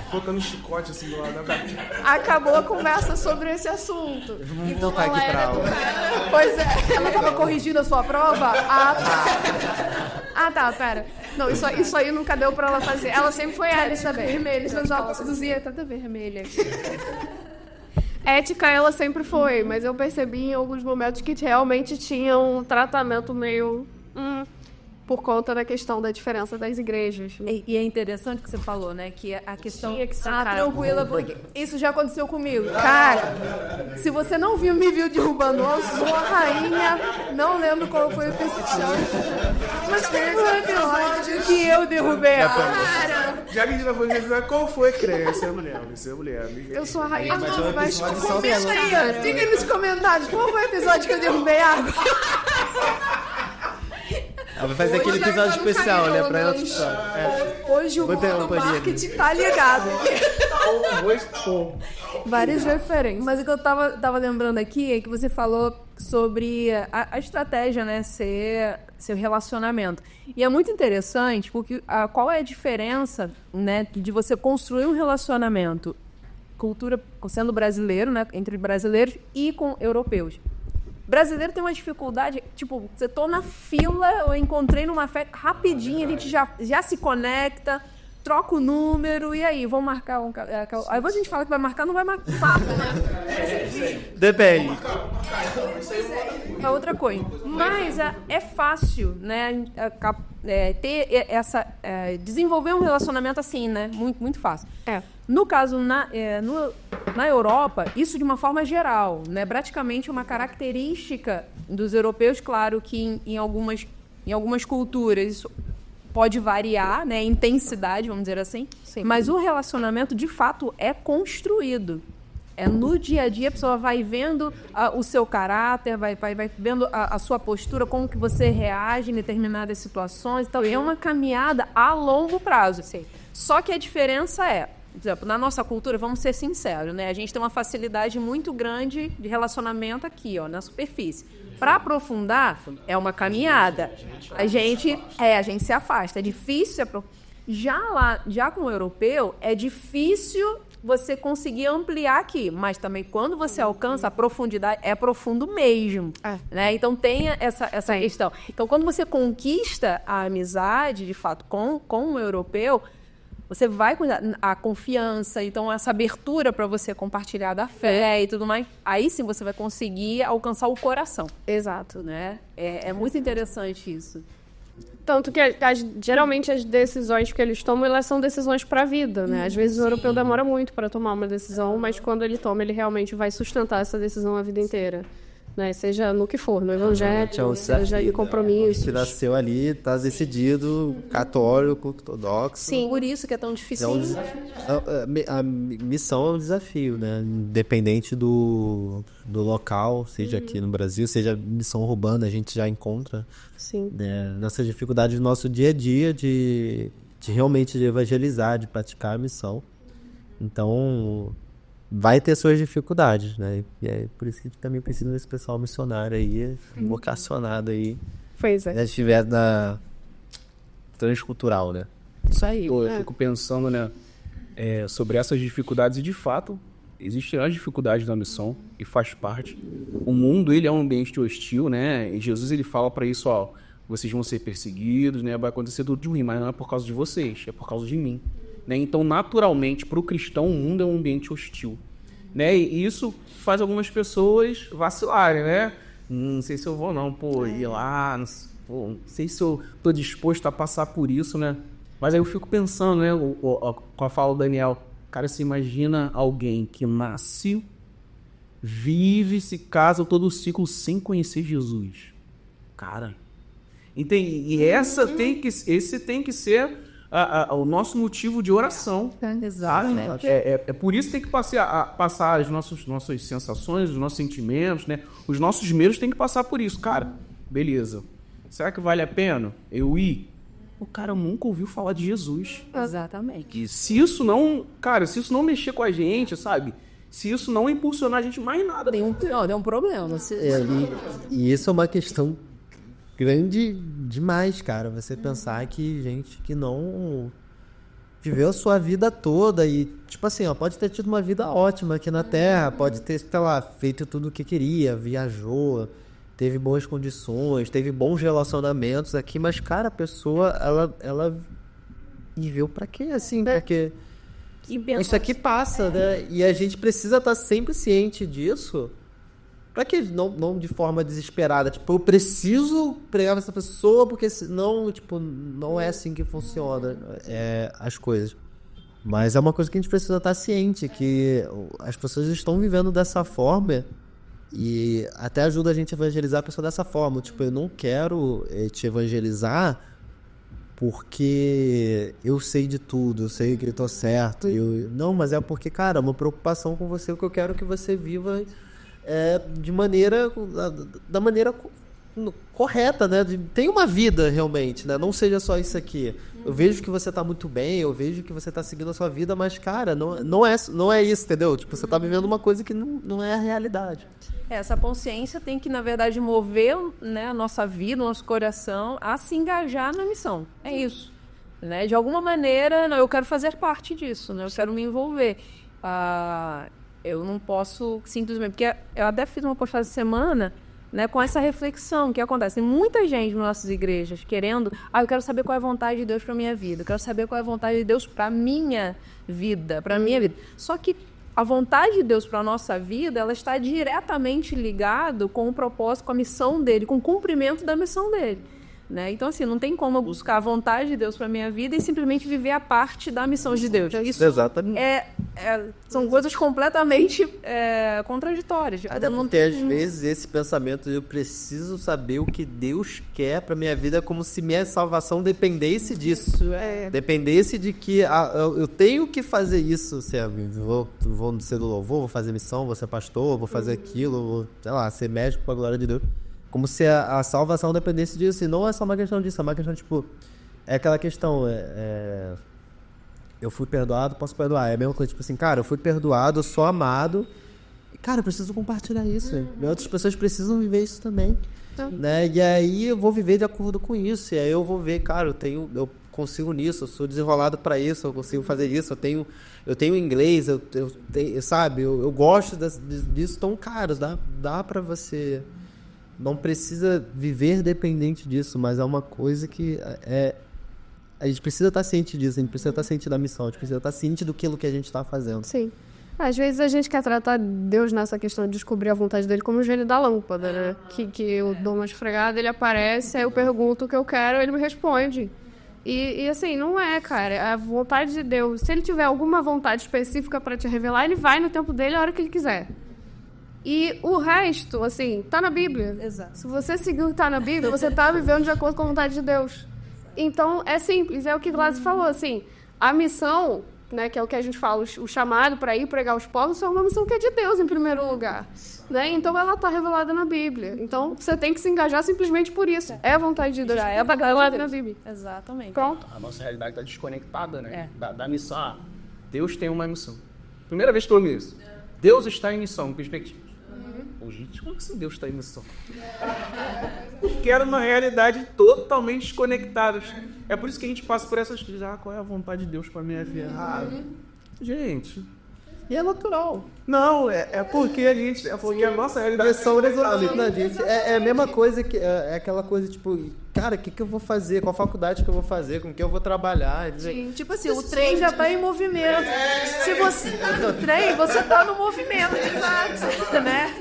Colocando um chicote assim do lado da cara. Acabou a conversa sobre esse assunto. Vamos voltar aqui pra aula. Pois é. Ela estava corrigindo a sua prova? Ah, tá, pera. Não, isso aí nunca deu pra ela fazer. Ela sempre foi ética vermelha, mas ela produzia tanta vermelha. Ética ela sempre foi, mas eu percebi em alguns momentos que realmente tinha um tratamento meio... por conta da questão da diferença das igrejas. E é interessante que você falou, né? Que a questão... Tinha que ser, cara. Tranquila, porque isso já aconteceu comigo. Cara, se você não me viu derrubando, eu sou a rainha, não lembro qual foi o episódio, mas teve um episódio que eu derrubei a cara. Já que a gente vai fazer, qual foi, Cresce? É mulher. Eu sou a rainha, Mas é um mas episódio só comenta dela. aí, diga aí nos comentários, qual foi o episódio que eu derrubei a água? Ela vai fazer aquele episódio especial, né? Pra ela Hoje o marketing tá ligado. Várias referências. Mas o que eu tava lembrando aqui é que você falou sobre a estratégia, né? Ser seu relacionamento. E é muito interessante porque qual é a diferença, né? De você construir um relacionamento, cultura sendo brasileiro, né? Entre brasileiros e com europeus. Brasileiro tem uma dificuldade, tipo, você tô na fila, eu encontrei numa festa, rapidinho a gente já se conecta, troca o número, e aí, vamos marcar um... Aí a gente fala que vai marcar, não vai marcar, né? Depende. É outra coisa. Mas é fácil, né, ter desenvolver um relacionamento assim, né? Muito, muito fácil. No caso, na Europa, isso de uma forma geral, né? Praticamente uma característica dos europeus, claro que em algumas culturas isso pode variar, né? Intensidade, vamos dizer assim. Sim. Mas o relacionamento, de fato, é construído. É no dia a dia, a pessoa vai vendo o seu caráter, vai vendo a sua postura, como que você reage em determinadas situações. Então, é uma caminhada a longo prazo. Sim. Só que a diferença por exemplo, na nossa cultura, vamos ser sinceros, né? A gente tem uma facilidade muito grande de relacionamento aqui, ó, na superfície. Para aprofundar, é uma caminhada. A gente se afasta. É difícil. Já com o europeu, é difícil você conseguir ampliar aqui, mas também quando você alcança a profundidade, é profundo mesmo, né? Então tem essa questão. Então quando você conquista a amizade, de fato, com o europeu, você vai com a confiança, então essa abertura para você compartilhar da fé e tudo mais, aí sim você vai conseguir alcançar o coração. Exato. Né? É muito interessante isso. Tanto que geralmente as decisões que eles tomam, elas são decisões para a vida, né? Às vezes o europeu demora muito para tomar uma decisão, mas quando ele toma, ele realmente vai sustentar essa decisão a vida inteira. Né? Seja no que for, no evangelho, seja em compromisso. Se nasceu ali, tá decidido, católico, ortodoxo. Sim, por isso que é tão difícil. A missão é um desafio, né? Independente do local, seja aqui no Brasil, seja missão urbana, a gente já encontra. Sim. Né? Nossa dificuldade no nosso dia a dia de realmente evangelizar, de praticar a missão. Então, vai ter suas dificuldades, né? E é por isso que também precisa desse pessoal missionário aí, vocacionado aí, Pois é. se estiver na transcultural, né? Isso aí. Eu fico pensando, né, sobre essas dificuldades e, de fato, existem as dificuldades da missão e faz parte. O mundo, ele é um ambiente hostil, né? E Jesus, ele fala para isso, ó, vocês vão ser perseguidos, né? Vai acontecer tudo de ruim, mas não é por causa de vocês, é por causa de mim. Né? Então, naturalmente, para o cristão, o mundo é um ambiente hostil. Né? E isso faz algumas pessoas vacilarem, né? Não sei se eu vou não, ir lá, não sei se eu tô disposto a passar por isso, né? Mas aí eu fico pensando, né, com a fala do Daniel, cara, você imagina alguém que nasce, vive, se casa todo o ciclo sem conhecer Jesus. Cara, entende? E esse tem que ser o nosso motivo de oração. Exatamente. É por isso que tem que passar as nossas sensações, os nossos sentimentos, né? Os nossos medos tem que passar por isso. Cara, beleza. Será que vale a pena eu ir? O cara nunca ouviu falar de Jesus. Exatamente. E se isso não mexer com a gente, sabe? Se isso não impulsionar a gente mais nada. Tem um problema. E isso é uma questão grande demais, cara. Você pensar que gente que não viveu a sua vida toda e, tipo assim, ó, pode ter tido uma vida ótima aqui na Terra, pode ter, sei lá, feito tudo o que queria, viajou, teve boas condições, teve bons relacionamentos aqui, mas, cara, a pessoa, ela viveu pra quê, assim? Porque isso aqui passa, né? E a gente precisa estar sempre ciente disso. Pra que não de forma desesperada? Tipo, eu preciso pregar essa pessoa porque senão, tipo, não é assim que funciona as coisas. Mas é uma coisa que a gente precisa estar ciente, que as pessoas estão vivendo dessa forma e até ajuda a gente a evangelizar a pessoa dessa forma. Tipo, eu não quero te evangelizar porque eu sei de tudo, eu sei que eu tô certo. Não, mas é porque, cara, é uma preocupação com você, que eu quero que você viva da maneira correta, né? Tem uma vida realmente, né? Não seja só isso aqui. Eu vejo que você tá muito bem, eu vejo que você tá seguindo a sua vida, mas, cara, não é isso, entendeu? Tipo, você tá vivendo uma coisa que não é a realidade. Essa consciência tem que, na verdade, mover, né, a nossa vida, o nosso coração a se engajar na missão. É isso. Né? De alguma maneira, eu quero fazer parte disso, né? Eu quero me envolver. Eu não posso simplesmente... Porque eu até fiz uma postagem essa semana, né, com essa reflexão que acontece. Tem muita gente nas nossas igrejas querendo... eu quero saber qual é a vontade de Deus para minha vida. Eu quero saber qual é a vontade de Deus para minha vida. Só que a vontade de Deus para a nossa vida, ela está diretamente ligada com o propósito, com a missão dele, com o cumprimento da missão dele. Né? Então, assim, não tem como eu buscar a vontade de Deus para minha vida e simplesmente viver a parte da missão de Deus. Isso exatamente. São coisas completamente contraditórias. Até porque, às vezes, esse pensamento de eu preciso saber o que Deus quer para minha vida, como se minha salvação dependesse disso. Dependesse de que eu tenho que fazer isso. Vou ser do louvor, vou fazer missão, vou ser pastor, vou fazer aquilo, vou, sei lá, ser médico para a glória de Deus. Como se a salvação dependesse disso. E não é só uma questão disso, é uma questão, tipo... É aquela questão, eu fui perdoado, posso perdoar. É a mesma coisa, tipo assim, cara, eu fui perdoado, eu sou amado. E, cara, eu preciso compartilhar isso. Outras pessoas precisam viver isso também. Né? E aí eu vou viver de acordo com isso. E aí eu vou ver, cara, eu consigo nisso, eu sou desenrolado para isso, eu consigo fazer isso, eu tenho inglês, eu tenho, sabe? Eu gosto disso. Então, cara, dá para você... Não precisa viver dependente disso, mas é uma coisa que a gente precisa estar ciente disso, a gente precisa estar ciente da missão, a gente precisa estar ciente do que a gente está fazendo. Sim. Às vezes a gente quer tratar Deus nessa questão de descobrir a vontade dele como o gênio da lâmpada, né? Que eu dou uma esfregada, ele aparece, aí eu pergunto o que eu quero, ele me responde. E assim, não é, cara. A vontade de Deus, se ele tiver alguma vontade específica para te revelar, ele vai no tempo dele a hora que ele quiser. E o resto, assim, tá na Bíblia. Exato. Se você seguir o que tá na Bíblia, você tá vivendo de acordo com a vontade de Deus. Então, é simples. É o que o Glass falou, assim. A missão, né, que é o que a gente fala, o chamado para ir pregar os povos, é uma missão que é de Deus, em primeiro lugar. Né? Então, ela tá revelada na Bíblia. Então, você tem que se engajar simplesmente por isso. É a vontade de Deus. Já é revelada na Bíblia. Exatamente. Pronto. A nossa realidade está desconectada, né? Da missão. Deus tem uma missão. Primeira vez que eu ouvi isso. Deus está em missão, perspectiva. Gente, como assim Deus está em missão? Porque era uma realidade totalmente desconectadas. É por isso que a gente passa por essas coisas. Qual é a vontade de Deus para minha vida? Gente... E é natural. Não, é porque a nossa realidade São gente. É a mesma coisa que é aquela coisa tipo, cara, o que eu vou fazer? Qual faculdade que eu vou fazer? Com que eu vou trabalhar? Sim, tipo assim, o trem já tá em movimento. Se você tá no trem, você tá no movimento, exato, né?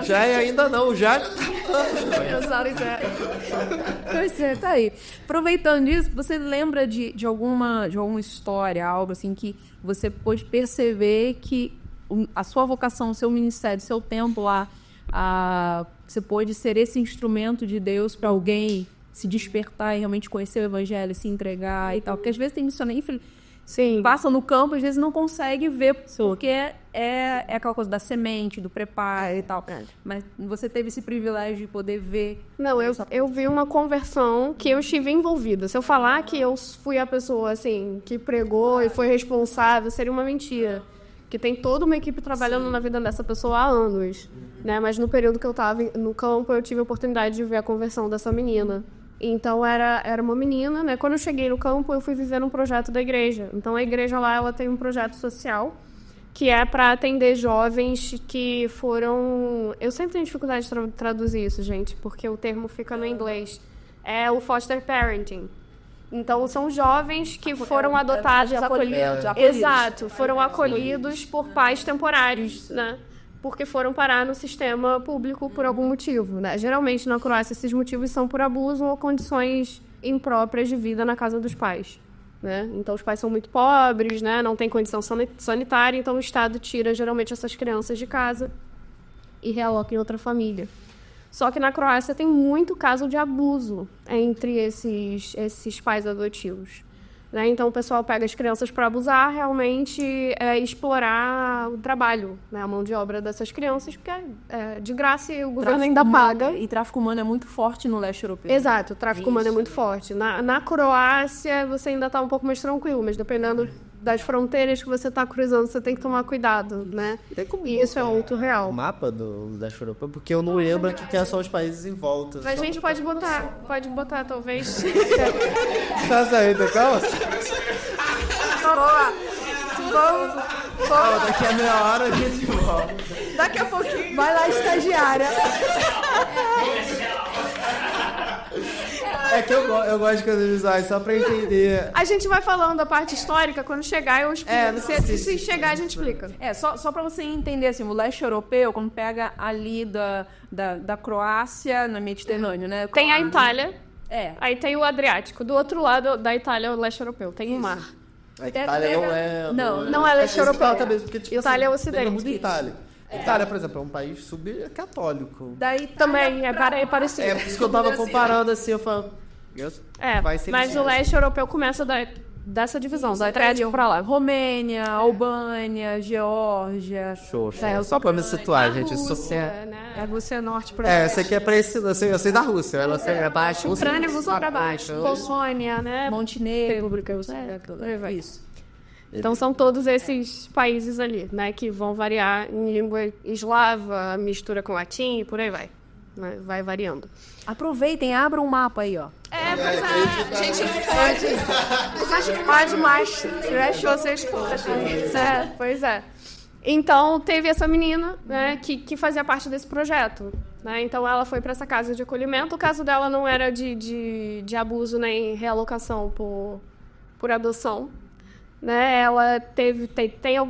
Já e ainda não, já. Exato, Pois é, tá aí. Aproveitando isso, você lembra de alguma história, algo assim, que você pôde perceber que a sua vocação, o seu ministério, o seu tempo lá, você pôde ser esse instrumento de Deus para alguém se despertar e realmente conhecer o evangelho, se entregar e tal? Porque às vezes tem missionário, sim, passa no campo, às vezes não consegue ver a pessoa, que é aquela coisa da semente, do preparo e tal. Mas você teve esse privilégio de poder ver. Não, eu vi uma conversão que eu estive envolvida. Se eu falar que eu fui a pessoa, assim, que pregou e foi responsável, seria uma mentira. Que tem toda uma equipe trabalhando na vida dessa pessoa há anos, né? Mas no período que eu estava no campo, eu tive a oportunidade de ver a conversão dessa menina. Então, era uma menina, né? Quando eu cheguei no campo, eu fui viver um projeto da igreja. Então, a igreja lá, ela tem um projeto social que é para atender jovens que foram... Eu sempre tenho dificuldade de traduzir isso, gente, porque o termo fica no inglês. É o foster parenting. Então, são jovens que foram adotados, acolhidos. Exato, foram acolhidos por pais temporários, né? Porque foram parar no sistema público por algum motivo, né? Geralmente, na Croácia, esses motivos são por abuso ou condições impróprias de vida na casa dos pais, né? Então, os pais são muito pobres, né? Não tem condição sanitária, então o Estado tira, geralmente, essas crianças de casa e realoca em outra família. Só que na Croácia tem muito caso de abuso entre esses pais adotivos, né? Então, o pessoal pega as crianças para abusar, realmente explorar o trabalho, né? A mão de obra dessas crianças, porque é de graça e o governo ainda paga. E tráfico humano é muito forte no leste europeu. Exato, o tráfico humano é muito forte. Na Croácia, você ainda está um pouco mais tranquilo, mas dependendo das fronteiras que você está cruzando, você tem que tomar cuidado, né? E isso é outro real. O mapa da Europa, porque eu não lembro que é só os países em volta. A gente pode botar, talvez. Tá saindo, calma? Vamos. Daqui a meia hora a gente volta. Daqui a pouquinho. Vai lá, estagiária. É que eu gosto de coisas visuais, só pra entender. A gente vai falando da parte histórica, quando chegar eu explico. Se chegar, a gente explica. Só pra você entender, assim, o leste europeu, quando pega ali da Croácia, no Mediterrâneo, né? Tem a Itália, aí tem o Adriático. Do outro lado da Itália é o leste europeu, tem o mar. A Itália não é leste europeu. Também, porque, tipo, Itália é o lembra ocidente. muito Itália. Itália, por exemplo, é um país subcatólico. Daí também é parecido. É por isso que eu tava comparando assim, eu falo... Mas o leste europeu começa dessa divisão, da Adriático pra lá. Romênia, Albânia, Geórgia. Show. Só pra me situar, gente. Você é norte pra essa aqui é pra esse... Eu sei da Rússia. Ela é baixo. Ucrânia, você pra baixo. Polônia, né? Montenegro. Isso. Então, são todos esses países ali, né? Que vão variar em língua eslava, mistura com latim e por aí vai. Né, vai variando. Aproveitem, abram um mapa aí, ó. A gente pode mais. Vocês podem. Pois é. Então, teve essa menina, né, que fazia parte desse projeto. Né? Então, ela foi para essa casa de acolhimento. O caso dela não era de abuso nem realocação por adoção. Né? Ela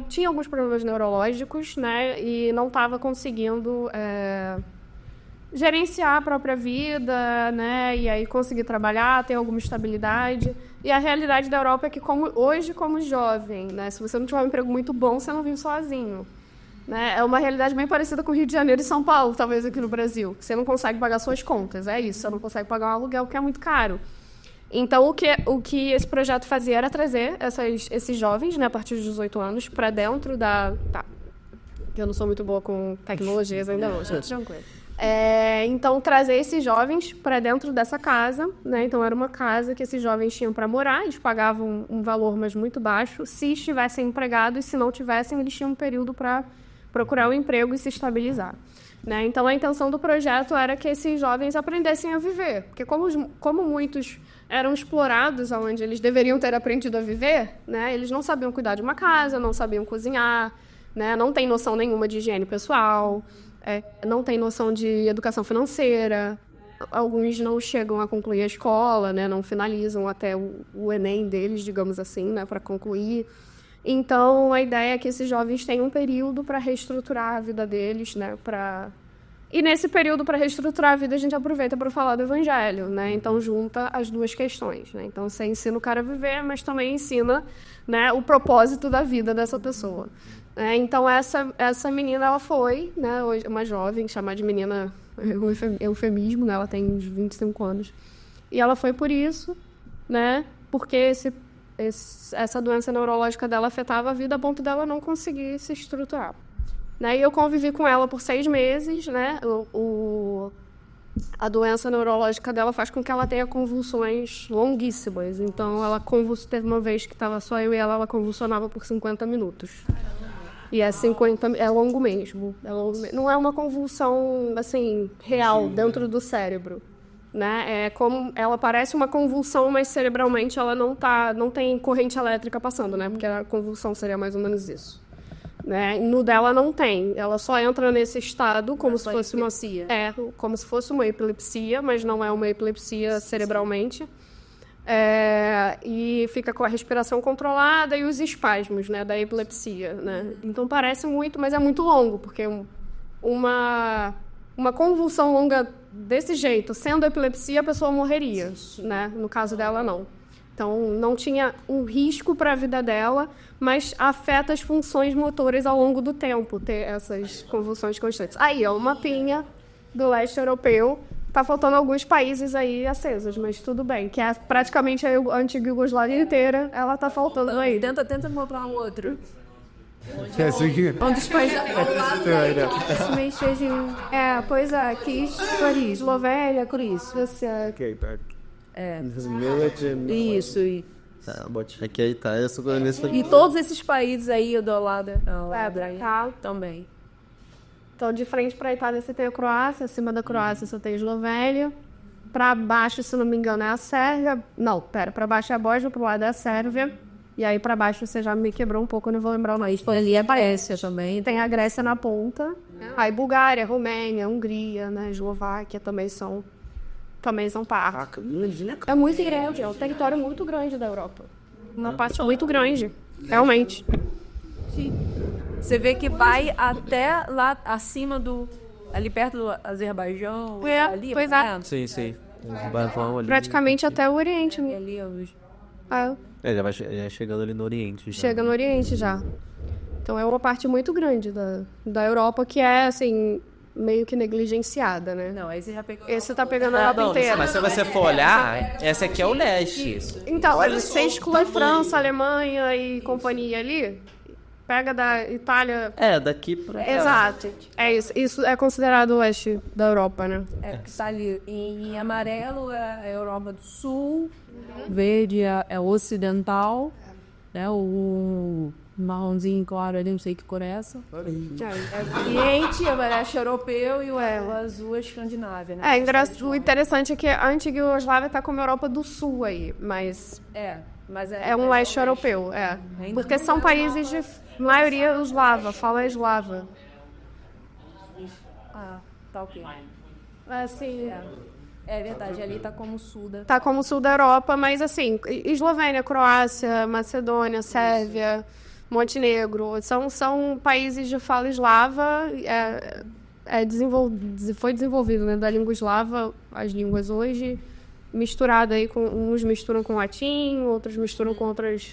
tinha alguns problemas neurológicos, né? E não estava conseguindo gerenciar a própria vida, né? E aí conseguir trabalhar, ter alguma estabilidade. E a realidade da Europa é que hoje, como jovem, né? Se você não tiver um emprego muito bom, você não vive sozinho. Né? É uma realidade bem parecida com o Rio de Janeiro e São Paulo, talvez aqui no Brasil. Você não consegue pagar suas contas, é isso. Você não consegue pagar um aluguel, que é muito caro. Então, o que esse projeto fazia era trazer esses jovens, né, a partir dos 18 anos, para dentro da... Tá. Eu não sou muito boa com tecnologias ainda não, gente. Tranquilo. Então, trazer esses jovens para dentro dessa casa, né? Então, era uma casa que esses jovens tinham para morar, eles pagavam um valor, mas muito baixo, se estivessem empregados, e se não tivessem, eles tinham um período para procurar um emprego e se estabilizar. Né? Então, a intenção do projeto era que esses jovens aprendessem a viver, porque como muitos eram explorados onde eles deveriam ter aprendido a viver, né? Eles não sabiam cuidar de uma casa, não sabiam cozinhar, né? Não têm noção nenhuma de higiene pessoal, não têm noção de educação financeira, alguns não chegam a concluir a escola, né? Não finalizam até o Enem deles, digamos assim, né? Para concluir. Então, a ideia é que esses jovens tenham um período para reestruturar a vida deles, né? E nesse período para reestruturar a vida, a gente aproveita para falar do evangelho, né? Então, junta as duas questões, né? Então, você ensina o cara a viver, mas também ensina, né, o propósito da vida dessa pessoa. Então, essa menina, ela foi, né, uma jovem, chamar de menina é eufemismo, né? Ela tem uns 25 anos. E ela foi por isso, né? Porque essa doença neurológica dela afetava a vida a ponto dela não conseguir se estruturar. Né? E eu convivi com ela por 6 meses, né? A doença neurológica dela faz com que ela tenha convulsões longuíssimas. Então, teve uma vez que estava só eu e ela convulsionava por 50 minutos. E é longo mesmo. Não é uma convulsão, assim, real, dentro do cérebro. Né? É como ela parece uma convulsão, mas cerebralmente ela não tem corrente elétrica passando, né? Porque a convulsão seria mais ou menos isso. Né? No dela não tem, ela só entra nesse estado como se fosse como se fosse uma epilepsia, mas não é uma epilepsia cerebralmente. E fica com a respiração controlada e os espasmos, né, da epilepsia, né? Então parece muito, mas é muito longo, porque uma convulsão longa desse jeito, sendo epilepsia, a pessoa morreria, né? No caso dela, não. Então, não tinha um risco para a vida dela, mas afeta as funções motoras ao longo do tempo, ter essas convulsões constantes. Aí, ó, um mapinha do leste europeu. Tá faltando alguns países aí acesos, mas tudo bem. Que é praticamente a antiga Iugoslávia inteira, ela tá faltando aí. Tenta mostrar um outro. Onde os países... Pois é, aqui, Paris, Eslovénia, Croácia. Isso. Aqui a Itália, e todos esses países aí do lado também. Então, de frente para a Itália você tem a Croácia, acima da Croácia você tem a Eslovênia, para baixo, se não me engano, é a Sérvia. Não, para baixo é a Bósnia, para o lado é a Sérvia. E aí para baixo você já me quebrou um pouco, eu não vou lembrar o nome. Ali é a Grécia também. Tem a Grécia na ponta. Aí Bulgária, Romênia, Hungria, né, Eslováquia também são parte. É muito grande, é um território muito grande da Europa. Uma parte muito grande, realmente. Sim. Você vê que vai até lá acima ali perto do Azerbaijão. Ali, pois é. Sim. Praticamente até o Oriente. Né? Ali, já vai chegando ali no Oriente. Já. Chega no Oriente já. Então é uma parte muito grande da Europa que é, assim, meio que negligenciada, né? Não, aí você já pegou... Esse tá pegando a Europa inteira. Mas se você for olhar, essa aqui é o leste. Isso. Então, você exclui França, Alemanha e companhia ali... Pega da Itália... daqui pra cá. Exato. É isso. Isso é considerado o oeste da Europa, né? Que está ali em amarelo é a Europa do Sul, verde é o ocidental, né? O marronzinho claro ali, não sei que cor é essa. Oriente, é o leste europeu e o azul é a Escandinávia, né? O interessante é que a antiga Iugoslávia está como a Europa do Sul aí, mas... Mas é um leste europeu, Porque são países de maioria eslava, fala eslava. Tá ok. Assim, é verdade, ali tá como sul da... Tá como sul da Europa, mas assim, Eslovênia, Croácia, Macedônia, Sérvia, Montenegro, são países de fala eslava, foi desenvolvido, né, da língua eslava, as línguas hoje... misturado aí com... Uns misturam com latim, outros misturam com outras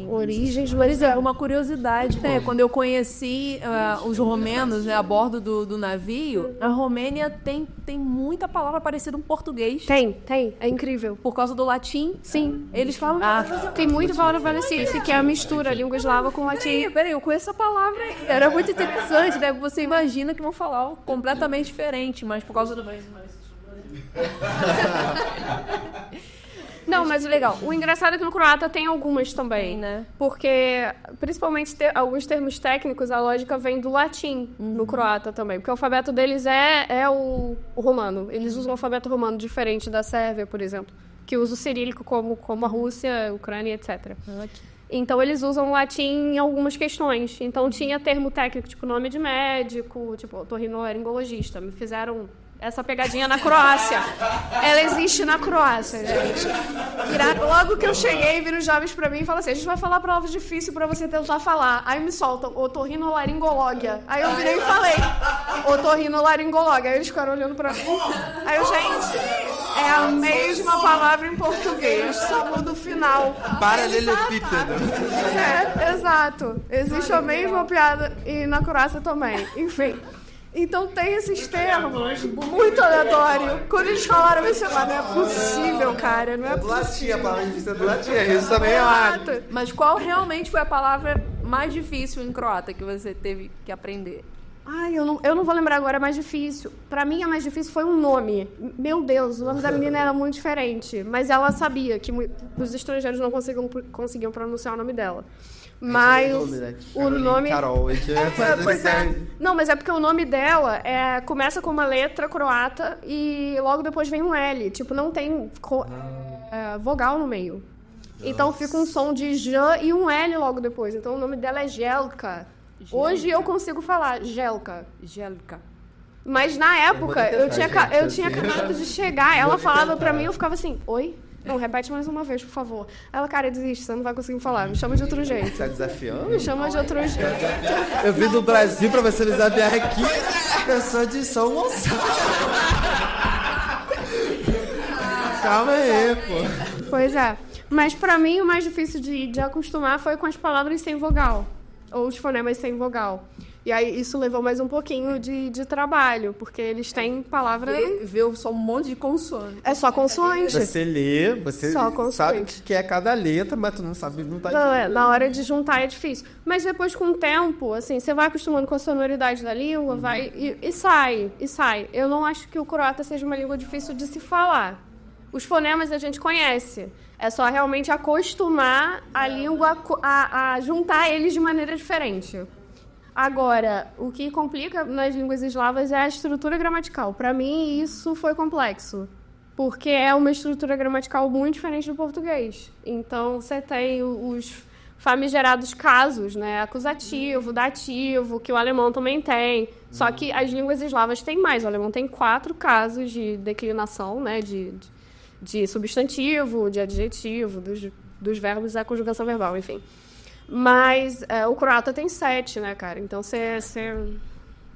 origens. Mas é uma curiosidade, né? Quando eu conheci os romenos, né, a bordo do navio, a Romênia tem muita palavra parecida com português. Tem. É incrível. Por causa do latim? Sim. Eles falam... tem muita palavra parecida, que é a mistura, a língua eslava com latim. Peraí, eu conheço essa palavra aí. Era muito interessante, né? Você imagina que vão falar completamente diferente, mas por causa do... Não, mas legal. O engraçado é que no croata tem algumas também, Tem, né? Porque, principalmente, alguns termos técnicos, a lógica vem do latim no croata também. Porque o alfabeto deles é o romano. Eles usam o alfabeto romano diferente da Sérvia, por exemplo, que usa o cirílico como a Rússia, a Ucrânia, etc. Então, eles usam o latim em algumas questões. Então, tinha termo técnico, tipo nome de médico, tipo otorrinolaringologista. Me fizeram essa pegadinha na Croácia. Ela existe na Croácia, gente. Logo que eu cheguei, viram os jovens pra mim e falaram assim, a gente vai falar palavras difíceis pra você tentar falar. Aí me soltam, otorrinolaringológia. Aí eu virei e falei, otorrinolaringológia. Aí eles ficaram olhando pra mim. Aí eu, gente, é a mesma palavra em português, só muda o final. Paralelepípedo. Exato. Existe a mesma piada e na Croácia também. Enfim. Então tem esses termos muito aleatórios. Quando eles falaram isso, não é possível, cara. Não é Do latim, possível. a palavra difícil é do latim. Isso também é lá. Exato. Mas qual realmente foi a palavra mais difícil em croata que você teve que aprender? Ai, eu não vou lembrar agora, é mais difícil. Pra mim, a mais difícil foi um nome. Meu Deus, o nome da menina era muito diferente. Mas ela sabia que os estrangeiros não conseguiam pronunciar o nome dela. Mas o nome... Carol, Pois é. Não, mas é porque o nome dela começa com uma letra croata e logo depois vem um L. Tipo, não tem vogal no meio. Então fica um som de J e um L logo depois. Então o nome dela é Jelka. Hoje eu consigo falar Jelka. Mas na época, eu tinha acabado de chegar, ela falava pra mim, eu ficava assim, oi? Não, repete mais uma vez, por favor. Ela, cara, desiste, você não vai conseguir falar, me chama de outro jeito. Tá desafiando? Me chama de outro jeito. Eu vim do Brasil pra você me desafiar aqui. Eu sou de São Gonçalo. Calma aí, pô. Pois é. Mas pra mim, o mais difícil de acostumar foi com as palavras sem vogal. Ou os fonemas sem vogal. E aí, isso levou mais um pouquinho de trabalho, porque eles têm palavra... Vê só um monte de consoante. É só consoante. Você lê, você Só sabe consoante. o que é cada letra, mas tu não sabe, não tá... Não, na hora de juntar é difícil. Mas depois, com o tempo, assim, você vai acostumando com a sonoridade da língua, e sai. Eu não acho que o croata seja uma língua difícil de se falar. Os fonemas a gente conhece. É só realmente acostumar a língua a juntar eles de maneira diferente. Agora, o que complica nas línguas eslavas é a estrutura gramatical. Para mim, isso foi complexo, porque é uma estrutura gramatical muito diferente do português. Então, você tem os famigerados casos, né? Acusativo, dativo, que o alemão também tem. Só que as línguas eslavas têm mais. O alemão tem 4 casos de declinação, né? De substantivo, de adjetivo, dos verbos e a conjugação verbal, enfim. Mas o croata tem 7, né, cara? Então,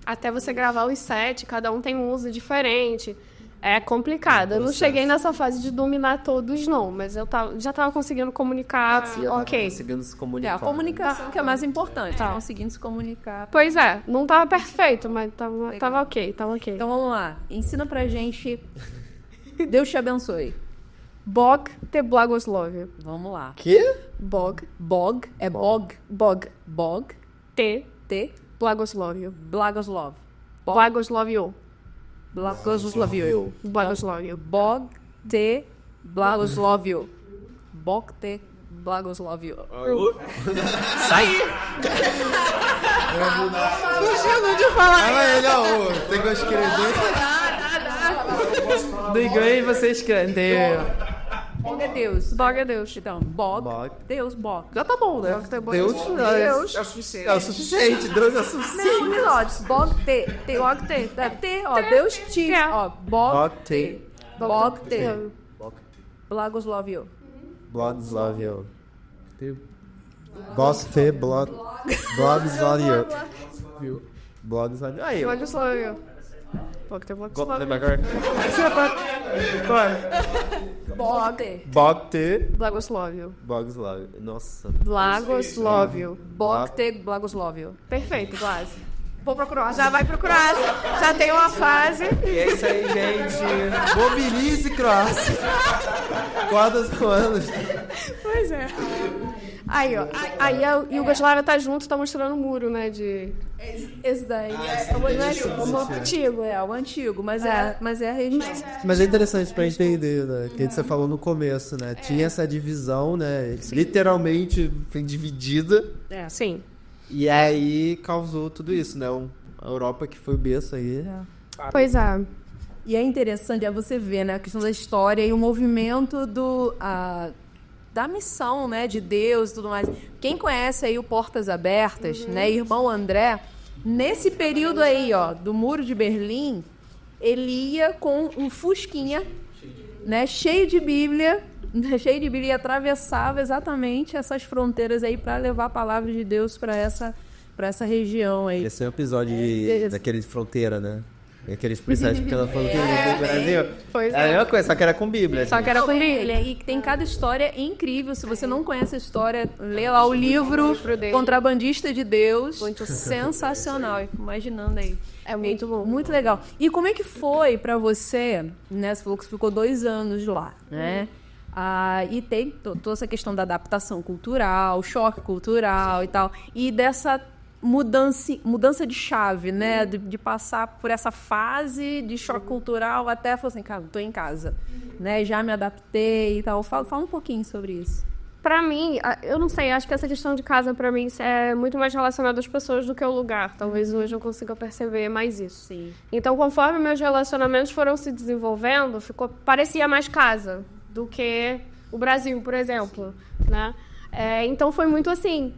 até você gravar os 7, cada um tem um uso diferente. É complicado. Eu não cheguei nessa fase de dominar todos, não. Mas eu já estava conseguindo comunicar, ok. Conseguindo se comunicar. A comunicação que é mais importante. Conseguindo se comunicar. Pois é. Não estava perfeito, mas tava ok. Então, vamos lá. Ensina pra gente... Deus te abençoe. Bog te blagoslovi. Vamos lá. Que? Bog É bog. Bog. te Te. blagoslovio. Blagoslov. Blagoslovio. Blagoslovio. Blagoslovio. Bog te blagoslovio. Bog te blagoslovio. Sai! Fugindo de falar. Fala aí, não. Tem que escrever. Do inglês você escreve. Bog é Deus. Bog é Deus. Então, bog. Bog. Deus, bog. Já tá bom, né? Deus. É o suficiente. É o suficiente. Deus é o suficiente. Não, episódios. Bog te. Bog te. Te, ó, Deus te. Ó, bog te. Bog te. Blagoslovio. Blagoslovio. Goste, Blagoslovio. Blagoslovio. Aí, ó. Blagoslovio. Bog te blagoslovio. Bog te. Bogte. Blagoslovio. Blagoslovio. Nossa. Blagoslovio. Bog te blagoslovio. Perfeito, Glass. Vou procurar. Já vai procurar. Já tem uma fase. E é isso aí, gente. Mobilize Croácia. Cordas romanas. Pois é. Aí, ó. Aí a Iugoslávia tá junto, tá mostrando o muro, né? Esse daí O antigo. o antigo, mas é a região. Mas é interessante pra entender, né? Que você falou no começo, né? Tinha essa divisão, né? Literalmente foi dividida. Sim. E aí causou tudo isso, né? A Europa que foi o berço aí. Pois é. E é interessante, você ver, né, a questão da história e o movimento da missão, né, de Deus e tudo mais. Quem conhece aí o Portas Abertas, né, irmão André, nesse período aí, ó, do Muro de Berlim, ele ia com um fusquinha, né, cheio de Bíblia, e atravessava exatamente essas fronteiras aí para levar a palavra de Deus para essa região aí. Esse é um episódio daquele de fronteira, né? Aqueles policiais pequena fronteira do Brasil. Pois É a mesma coisa, só que era com Bíblia. Só que era com Bíblia. E tem cada história incrível. Se você não conhece a história, lê lá o livro dele. Contrabandista de Deus. Muito sensacional. Imaginando aí. É muito bom. Muito legal. E como é que foi pra você, né? Você falou que você ficou 2 anos lá, né? E tem toda essa questão da adaptação cultural, choque cultural e tal. E dessa mudança de chave, né? De passar por essa fase de choque cultural até falar assim, cara, tô em casa, né? Já me adaptei e tal. Fala um pouquinho sobre isso. Pra mim, eu não sei, acho que essa questão de casa, pra mim, é muito mais relacionada às pessoas do que ao lugar. Talvez hoje eu consiga perceber mais isso. Sim. Então, conforme meus relacionamentos foram se desenvolvendo, parecia mais casa do que o Brasil, por exemplo, né? Então, foi muito assim.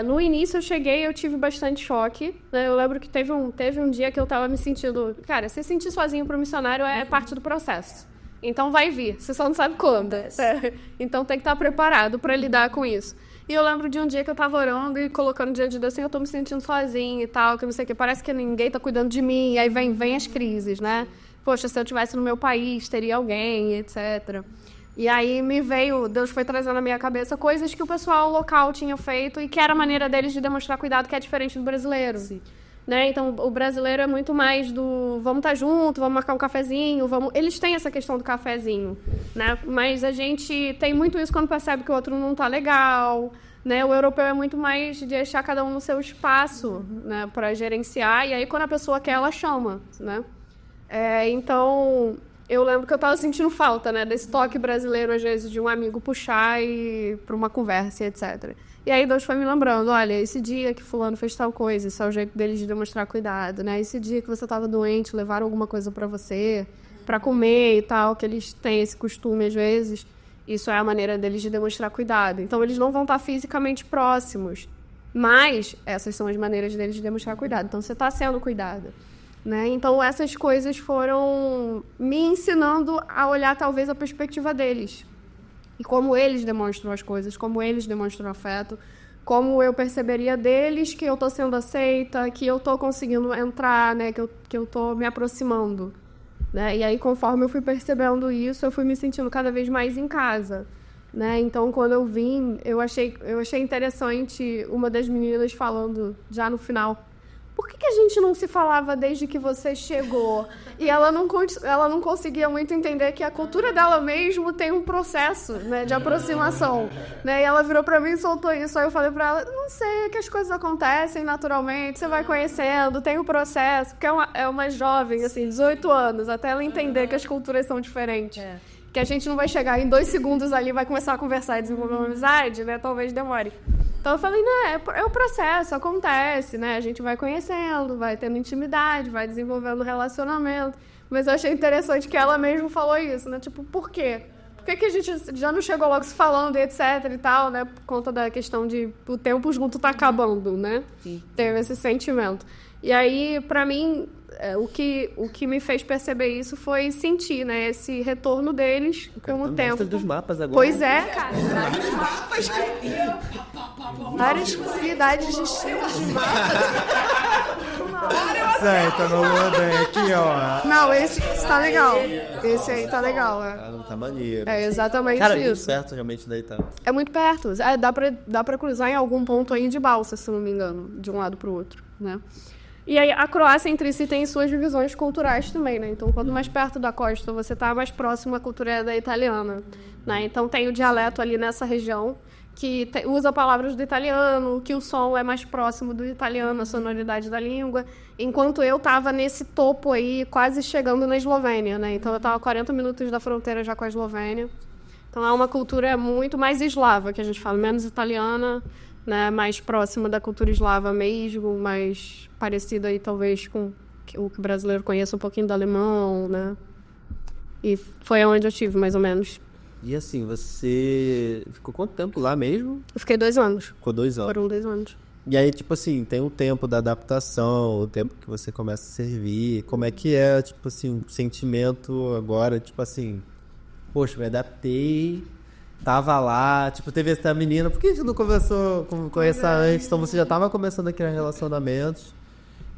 No início eu cheguei, eu tive bastante choque, né? Eu lembro que teve um dia que eu tava me sentindo... Cara, se sentir sozinho pro missionário é parte do processo. Então vai vir, você só não sabe quando. Então tem que estar preparado para lidar com isso. E eu lembro de um dia que eu tava orando e colocando diante de Deus assim, eu tô me sentindo sozinha e tal, que não sei o que, parece que ninguém tá cuidando de mim, e aí vem as crises, né? Poxa, se eu estivesse no meu país, teria alguém, etc. E aí Deus foi trazendo na minha cabeça coisas que o pessoal local tinha feito e que era a maneira deles de demonstrar cuidado, que é diferente do brasileiro. Sim. Né? Então, o brasileiro é muito mais do vamos estar junto, vamos marcar um cafezinho, Eles têm essa questão do cafezinho, né? Mas a gente tem muito isso quando percebe que o outro não está legal, né? O europeu é muito mais de deixar cada um no seu espaço, né? Para gerenciar, e aí quando a pessoa quer, ela chama, né? Então... Eu lembro que eu estava sentindo falta, né, desse toque brasileiro, às vezes, de um amigo puxar para uma conversa, etc. E aí Deus foi me lembrando, olha, esse dia que fulano fez tal coisa, esse é o jeito deles de demonstrar cuidado, né? Esse dia que você estava doente, levaram alguma coisa para você, para comer e tal, que eles têm esse costume, às vezes, isso é a maneira deles de demonstrar cuidado. Então, eles não vão estar fisicamente próximos, mas essas são as maneiras deles de demonstrar cuidado. Então, você está sendo cuidada. Né? Então, essas coisas foram me ensinando a olhar, talvez, a perspectiva deles. E como eles demonstram as coisas, como eles demonstram afeto, como eu perceberia deles que eu estou sendo aceita, que eu estou conseguindo entrar, né? que eu estou me aproximando. Né? E aí, conforme eu fui percebendo isso, eu fui me sentindo cada vez mais em casa. Né? Então, quando eu vim, eu achei interessante uma das meninas falando já no final... Por que a gente não se falava desde que você chegou? E ela não conseguia muito entender que a cultura dela mesmo tem um processo, né, de aproximação. Né? E ela virou pra mim e soltou isso. Aí eu falei pra ela, não sei, que as coisas acontecem naturalmente, você vai conhecendo, tem o processo. Porque é uma jovem, assim, 18 anos, até ela entender que as culturas são diferentes. Que a gente não vai chegar em 2 segundos ali, vai começar a conversar e desenvolver uma amizade, né? Talvez demore. Então eu falei, é o processo, acontece, né? A gente vai conhecendo, vai tendo intimidade, vai desenvolvendo relacionamento. Mas eu achei interessante que ela mesma falou isso, né? Tipo, por quê? Por que a gente já não chegou logo se falando e etc e tal, né? Por conta da questão de o tempo junto tá acabando, né? Sim. Teve esse sentimento. E aí, pra mim, o que me fez perceber isso foi sentir, né? Esse retorno deles com o tempo. Dos mapas agora. Pois é, cara. Vários mapas. Várias possibilidades distintas de mapas. Tá no Londres aqui, ó. Não, esse tá legal. Esse aí tá legal, não tá maneiro. É exatamente cara, isso. Cara, muito perto realmente daí tá. É muito perto. Dá pra cruzar em algum ponto aí de balsa, se não me engano, de um lado pro outro, né? E aí a Croácia entre si tem suas divisões culturais também, né? Então, quanto mais perto da costa você tá, mais próximo à cultura da italiana, né? Então, tem o dialeto ali nessa região, que usa palavras do italiano, que o som é mais próximo do italiano, a sonoridade da língua, enquanto eu estava nesse topo aí, quase chegando na Eslovênia, né? Então eu estava a 40 minutos da fronteira já com a Eslovênia. Então é uma cultura muito mais eslava, que a gente fala, menos italiana, né? Mais próxima da cultura eslava mesmo, mais parecida aí talvez com o que o brasileiro conhece um pouquinho do alemão, né? E foi onde eu tive, mais ou menos. E assim, você ficou quanto tempo lá mesmo? Eu fiquei 2 anos. Ficou 2 anos. Foram 2 anos. E aí, tipo assim, tem o tempo da adaptação, o tempo que você começa a servir. Como é que é, tipo assim, o sentimento agora, tipo assim, poxa, me adaptei, tava lá, tipo, teve essa menina, por que a gente não começou com essa antes? Então você já tava começando a criar relacionamentos.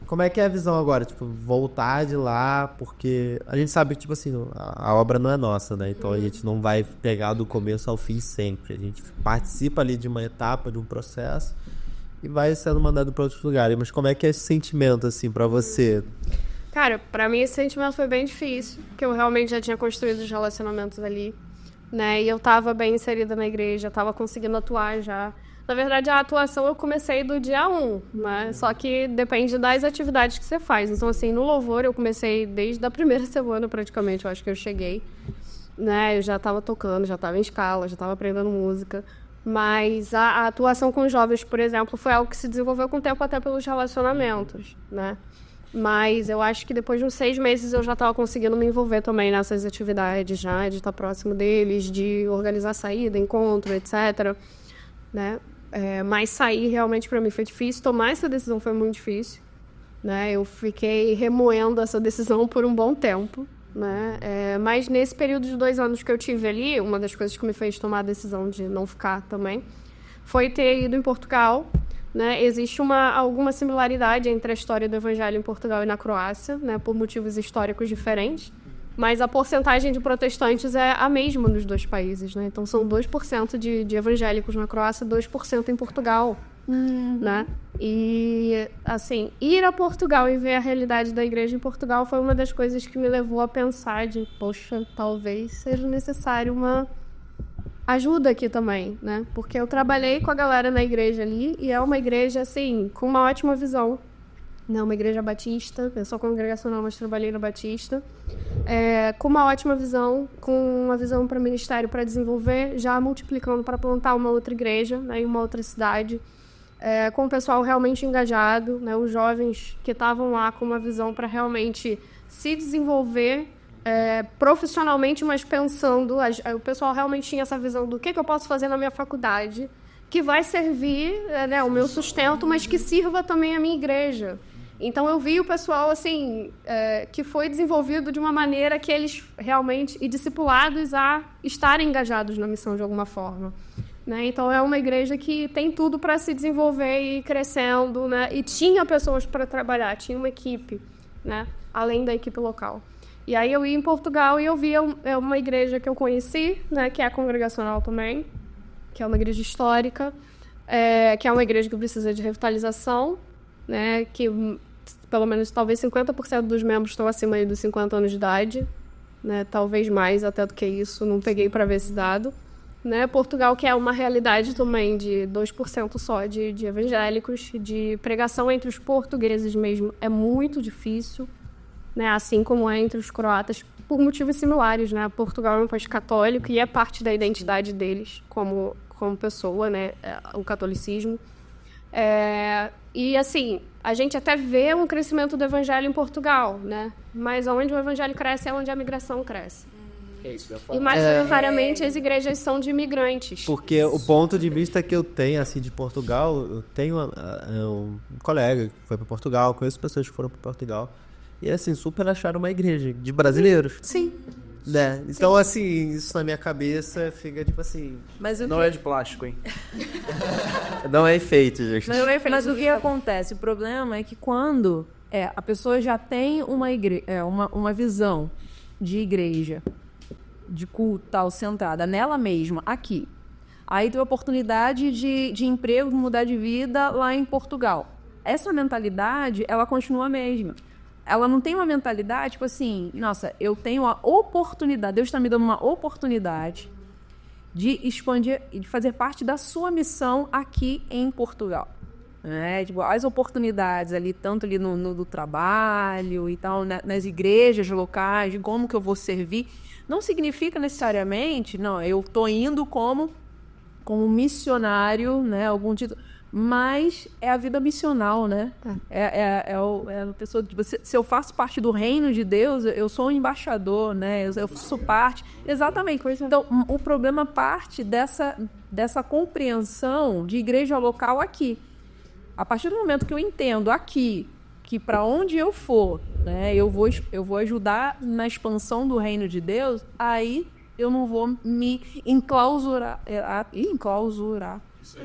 Como é que é a visão agora? Tipo, voltar de lá, porque a gente sabe que, tipo assim, a obra não é nossa, né? Então a gente não vai pegar do começo ao fim sempre. A gente participa ali de uma etapa, de um processo e vai sendo mandado para outros lugares. Mas como é que é esse sentimento, assim, pra você? Cara, pra mim esse sentimento foi bem difícil, porque eu realmente já tinha construído os relacionamentos ali, né? E eu tava bem inserida na igreja, tava conseguindo atuar já. Na verdade, a atuação eu comecei do dia 1, né? Só que depende das atividades que você faz. Então, assim, no louvor eu comecei desde a primeira semana, praticamente, eu acho que eu cheguei, né? Eu já estava tocando, já estava em escala, já estava aprendendo música. Mas a atuação com jovens, por exemplo, foi algo que se desenvolveu com o tempo até pelos relacionamentos, né? Mas eu acho que depois de uns 6 meses eu já estava conseguindo me envolver também nessas atividades já, de estar próximo deles, de organizar saída, encontro, etc., né? Mas sair realmente para mim foi difícil, tomar essa decisão foi muito difícil, né? Eu fiquei remoendo essa decisão por um bom tempo, né? Mas nesse período de 2 anos que eu tive ali, uma das coisas que me fez tomar a decisão de não ficar também foi ter ido em Portugal, né? Existe alguma similaridade entre a história do evangelho em Portugal e na Croácia, né? Por motivos históricos diferentes. Mas a porcentagem de protestantes é a mesma nos 2 países, né? Então, são 2% de evangélicos na Croácia, 2% em Portugal, né? E, assim, ir a Portugal e ver a realidade da igreja em Portugal foi uma das coisas que me levou a pensar de, poxa, talvez seja necessário uma ajuda aqui também, né? Porque eu trabalhei com a galera na igreja ali e é uma igreja, assim, com uma ótima visão. Não, uma igreja batista, eu sou congregacional, mas trabalhei na Batista, com uma ótima visão, com uma visão para ministério para desenvolver, já multiplicando para plantar uma outra igreja, né, em uma outra cidade, com o pessoal realmente engajado, né, os jovens que estavam lá com uma visão para realmente se desenvolver profissionalmente, mas pensando, o pessoal realmente tinha essa visão do que eu posso fazer na minha faculdade, que vai servir, né, o meu sustento, mas que sirva também a minha igreja. Então, eu vi o pessoal, assim, que foi desenvolvido de uma maneira que eles realmente, e discipulados a estarem engajados na missão de alguma forma, né? Então, é uma igreja que tem tudo para se desenvolver e ir crescendo, né? E tinha pessoas para trabalhar, tinha uma equipe, né? Além da equipe local. E aí, eu ia em Portugal e eu via uma igreja que eu conheci, né? Que é a congregacional também, que é uma igreja histórica, que é uma igreja que precisa de revitalização, né? Que pelo menos talvez 50% dos membros estão acima aí dos 50 anos de idade, né? Talvez mais até do que isso, não peguei para ver esse dado, né? Portugal, que é uma realidade também de 2% só de evangélicos, de pregação entre os portugueses mesmo, é muito difícil, né? Assim como é entre os croatas, por motivos similares, né? Portugal é um país católico e é parte da identidade deles como pessoa, né? O catolicismo. E, assim, a gente até vê um crescimento do evangelho em Portugal, né? Mas onde o evangelho cresce é onde a migração cresce. É isso que eu ia falar. E, majoritariamente, as igrejas são de imigrantes. Porque o ponto de vista que eu tenho, assim, de Portugal, eu tenho um colega que foi para Portugal, conheço pessoas que foram para Portugal, e, assim, super acharam uma igreja de brasileiros. Sim. Né? Então, assim, isso na minha cabeça fica, tipo assim... Mas Não é de plástico, hein? Não é efeito, gente. Mas o que acontece? O problema é que quando a pessoa já tem uma visão de igreja, de culto, tal, centrada nela mesma, aqui, aí tem a oportunidade de emprego, mudar de vida lá em Portugal. Essa mentalidade, ela continua a mesma. Ela não tem uma mentalidade, tipo assim, nossa, eu tenho a oportunidade, Deus está me dando uma oportunidade de expandir e de fazer parte da sua missão aqui em Portugal. Tipo, as oportunidades ali, tanto ali no trabalho e tal, nas igrejas locais, de como que eu vou servir, não significa necessariamente, não, eu estou indo como missionário, né, algum título, mas é a vida missional, né? É a pessoa, se eu faço parte do reino de Deus, eu sou um embaixador, né? Eu sou parte, exatamente. Então, o problema parte dessa compreensão de igreja local aqui. A partir do momento que eu entendo aqui que para onde eu for, né, eu vou ajudar na expansão do reino de Deus, aí eu não vou me enclausurar,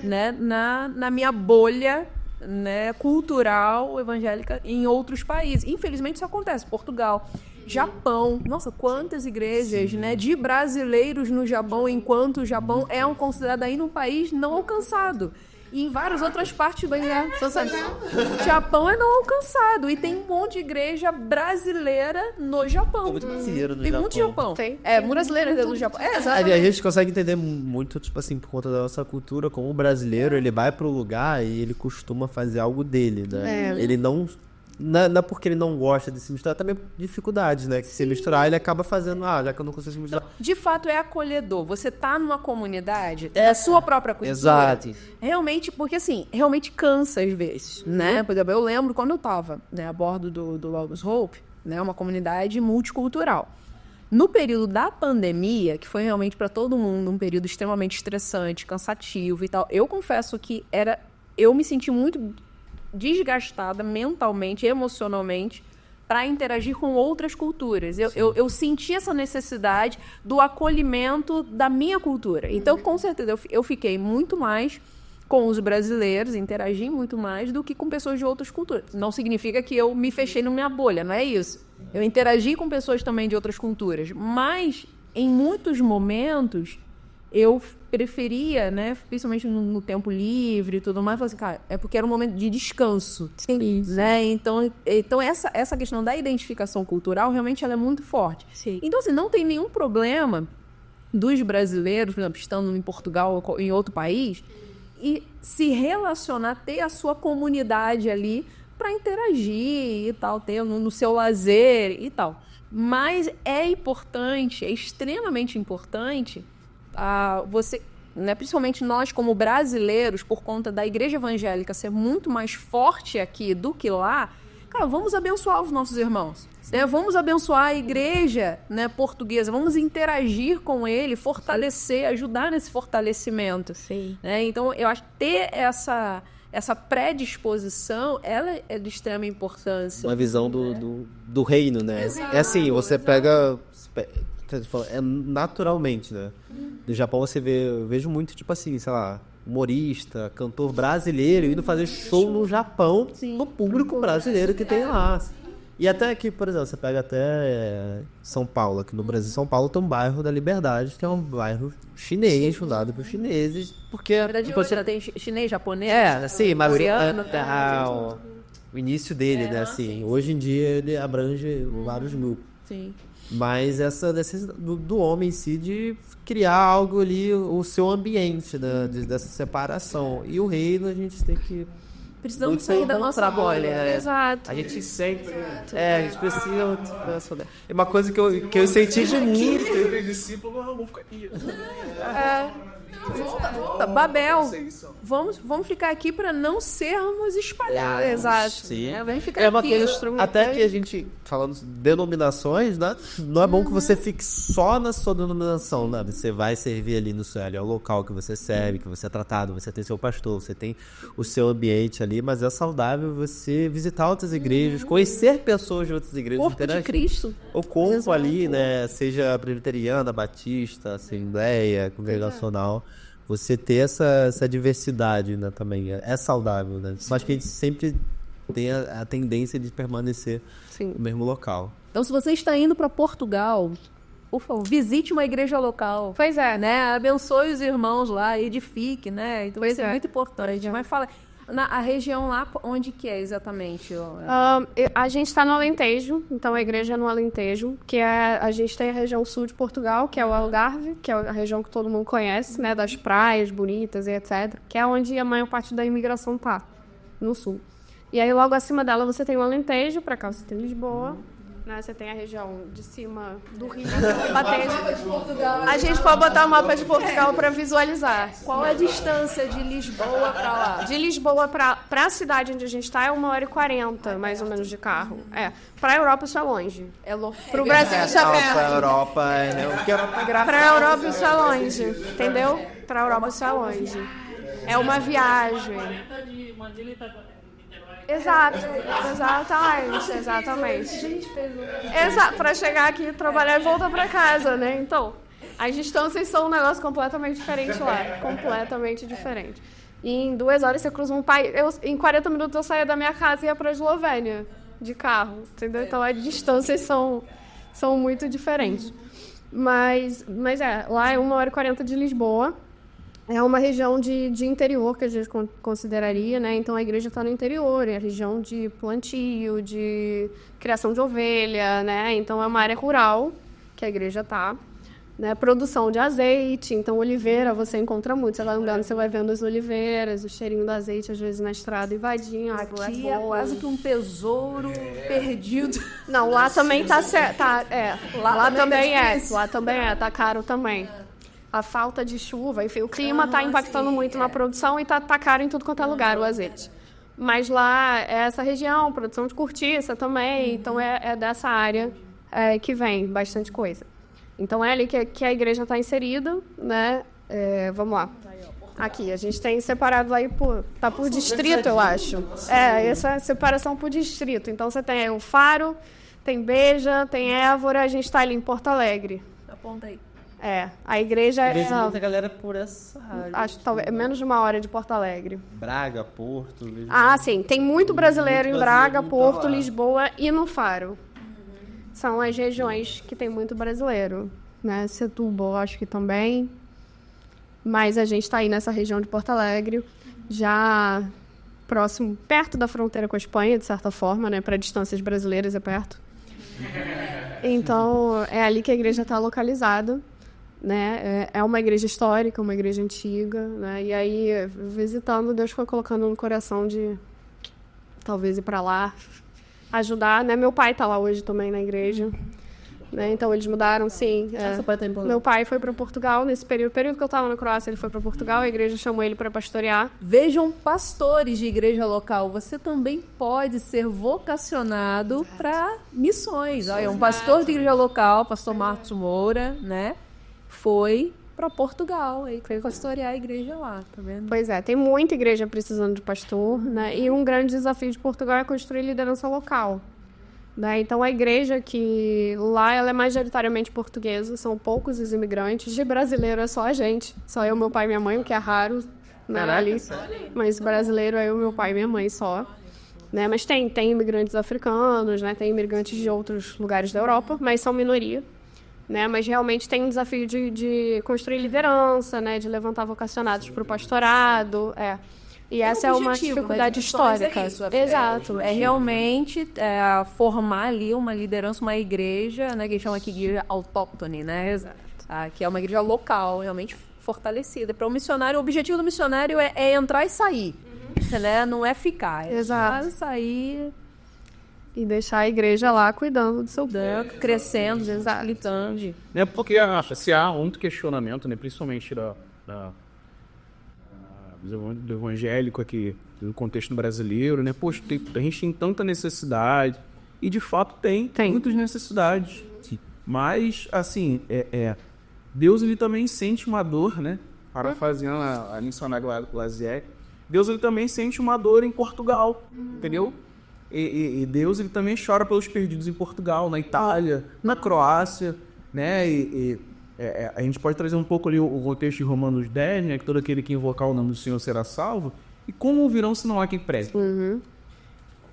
né, na minha bolha, né, cultural, evangélica em outros países. Infelizmente isso acontece. Portugal, Japão, nossa, quantas igrejas, né, de brasileiros no Japão, enquanto o Japão é considerado ainda um país não alcançado. E em várias outras partes do Japão é não alcançado. E tem um monte de igreja brasileira no Japão. Tem muito brasileiro no Japão. Tem muito Japão. Brasileiro no Japão. Exatamente. A gente consegue entender muito, tipo assim, por conta da nossa cultura, como o brasileiro, ele vai pro lugar e ele costuma fazer algo dele, né? Ele não é porque ele não gosta de se misturar, também dificuldades, né? Que se misturar, ele acaba fazendo, já que eu não consigo se misturar. De fato, é acolhedor. Você tá numa comunidade, é a sua própria cultura. Exato. Realmente, porque assim, realmente cansa às vezes, né? Por exemplo, eu lembro quando eu tava, né, a bordo do Logos Hope, né, uma comunidade multicultural. No período da pandemia, que foi realmente para todo mundo um período extremamente estressante, cansativo e tal, eu confesso que eu me senti muito desgastada mentalmente, emocionalmente, para interagir com outras culturas. Eu senti essa necessidade do acolhimento da minha cultura. Então, com certeza, eu fiquei muito mais com os brasileiros, interagi muito mais do que com pessoas de outras culturas. Não significa que eu me fechei na minha bolha, não é isso. Eu interagi com pessoas também de outras culturas, mas, em muitos momentos, eu preferia, né, principalmente no tempo livre e tudo mais, falar assim, cara, é porque era um momento de descanso. Sim. Né? Então essa questão da identificação cultural, realmente, ela é muito forte. Sim. Então, assim, não tem nenhum problema dos brasileiros, por exemplo, estando em Portugal ou em outro país, e se relacionar, ter a sua comunidade ali para interagir e tal, ter no seu lazer e tal. Mas é importante, é extremamente importante, você, né, principalmente nós como brasileiros, por conta da igreja evangélica ser muito mais forte aqui do que lá, cara, vamos abençoar os nossos irmãos, né? Vamos abençoar a igreja, né, portuguesa, vamos interagir com ele, fortalecer, ajudar nesse fortalecimento. Sim. Né? Então, eu acho que ter essa predisposição, ela é de extrema importância. Uma visão do reino, né? Exato. É assim, você pega... É naturalmente, né? No Japão eu vejo muito, tipo assim, sei lá, humorista, cantor brasileiro indo fazer show no Japão, no público brasileiro que tem lá. E até aqui, por exemplo, você pega até São Paulo, aqui no Brasil, São Paulo tem um bairro da Liberdade, que é um bairro chinês, fundado por chineses, porque... Na verdade, tipo, você tem chinês, japonês, sim, mas coreano, o início dele, né, assim, hoje em dia ele abrange vários mil. Sim. Mas essa do homem em si de criar algo ali, o seu ambiente, né, dessa separação. E o reino a gente tem que... Precisamos sair da nossa bolha. Exato. A gente sempre... a gente precisa... É uma coisa que eu senti de muito. Eu discípulo, não vou ficar aqui. Babel, vamos ficar aqui para não sermos espalhados. Exato. Sim. Vamos ficar aqui. Até que a gente, falando de denominações, né, não é bom que você fique só na sua denominação, né? Você vai servir ali no seu, ali é o local que você serve, que você é tratado, você tem seu pastor, você tem o seu ambiente ali, mas é saudável você visitar outras igrejas, conhecer pessoas de outras igrejas. Corpo de Cristo. O corpo ali, né, seja presbiteriana, batista, assembleia, congregacional. Você ter essa diversidade, né, também é saudável, né? Mas que a gente sempre tem a tendência de permanecer no mesmo local. Então, se você está indo para Portugal, por favor, visite uma igreja local. Pois é. Né? Abençoe os irmãos lá, edifique, né? Então, isso é muito importante. Mas fala... A região lá, onde que é exatamente? A gente está no Alentejo, então a igreja é no Alentejo, a gente tem a região sul de Portugal, que é o Algarve, que é a região que todo mundo conhece, né, das praias bonitas e etc., que é onde a maior parte da imigração tá, no sul. E aí logo acima dela você tem o Alentejo, para cá você tem Lisboa, né, você tem a região de cima do Rio, batendo. A gente pode botar o mapa de Portugal para visualizar. Qual é a distância de Lisboa para lá? De Lisboa para a cidade onde a gente está é 1h40, mais ou menos, de carro. Para a Europa isso é longe. É longe. Para o Brasil isso é Para a perto. Europa, né? Porque Para a Europa isso é longe, entendeu? Para a Europa isso é longe. É uma viagem. Exatamente. Para chegar aqui, trabalhar e voltar para casa, né? Então, as distâncias são um negócio completamente diferente lá. Completamente diferente. E em 2 horas você cruza um país. Em 40 minutos eu saía da minha casa e ia para a Eslovênia de carro, entendeu? Então as distâncias são muito diferentes. Mas lá é 1h40 de Lisboa. É uma região de interior que a gente consideraria, né? Então a igreja está no interior, é a região de plantio, de criação de ovelha, né? Então é uma área rural que a igreja está, né? Produção de azeite, então oliveira você encontra muito. Você vai andando, você vai vendo as oliveiras, o cheirinho do azeite às vezes na estrada invadindo. Aqui é quase que um tesouro perdido. Não, lá também tá lá também tá caro também. A falta de chuva, enfim, o clima está impactando muito na produção e tá caro em tudo quanto é lugar o azeite. Mas lá é essa região, produção de cortiça também, então é dessa área que vem bastante coisa. Então é ali que a igreja está inserida, né? Vamos lá. Aqui, a gente tem separado aí por distrito, eu acho. Essa separação por distrito. Então você tem aí o Faro, tem Beja, tem Évora, a gente está ali em Porto Alegre. Aponta aí. A igreja é... muita galera por essa área. Acho que talvez menos de 1 hora de Porto Alegre. Braga, Porto... Sim. Tem muito brasileiro em Braga, Porto, Lisboa e no Faro. São as regiões que tem muito brasileiro, né? Setúbal, acho que também. Mas a gente está aí nessa região de Porto Alegre, já próximo, perto da fronteira com a Espanha, de certa forma, né? Para distâncias brasileiras é perto. Então, é ali que a igreja está localizada. Né? É uma igreja histórica, uma igreja antiga, né? E aí, visitando, Deus foi colocando no coração de talvez ir para lá, ajudar, né? Meu pai está lá hoje também na igreja, né? Então eles mudaram, sim. Seu pai tá em Portugal? Meu pai foi para Portugal nesse período que eu estava na Croácia, ele foi para Portugal, a igreja chamou ele para pastorear. Vejam, pastores de igreja local, você também pode ser vocacionado para missões. Olha, um pastor de igreja local, pastor Marcos Moura, né? Foi para Portugal e foi pastorear a igreja lá, tá vendo? Pois é, tem muita igreja precisando de pastor, né? E um grande desafio de Portugal é construir liderança local, né? Então a igreja que lá ela é majoritariamente portuguesa, são poucos os imigrantes, de brasileiro é só a gente, só eu, meu pai e minha mãe, o que é raro, né? Ali. Mas brasileiro é eu, meu pai e minha mãe só. Né? Mas tem imigrantes africanos, né? Tem imigrantes de outros lugares da Europa, mas são minoria. Né? Mas realmente tem um desafio de construir liderança, né? De levantar vocacionados para o pastorado. E essa é uma dificuldade histórica. É isso, Exato. É realmente formar ali uma liderança, uma igreja, né? Que eles chamam aqui de igreja autóctone, né? Exato. Que é uma igreja local, realmente fortalecida. Para o missionário, o objetivo do missionário é entrar e sair. Né? Não é ficar. Exato. Entrar e sair... E deixar a igreja lá cuidando do seu povo. Crescendo, militando. Porque se há muito questionamento, né, principalmente do evangélico aqui, no contexto brasileiro, né? Poxa, a gente tem tanta necessidade. E, de fato, tem muitas necessidades. Mas, assim, Deus ele também sente uma dor, né? Parafraseando a missionária Lazier. Deus ele também sente uma dor em Portugal, entendeu? E Deus ele também chora pelos perdidos em Portugal, na Itália, na Croácia, né? A gente pode trazer um pouco ali o contexto de Romanos 10, né? Que todo aquele que invocar o nome do Senhor será salvo. E como ouvirão se não há quem pregue? Uhum.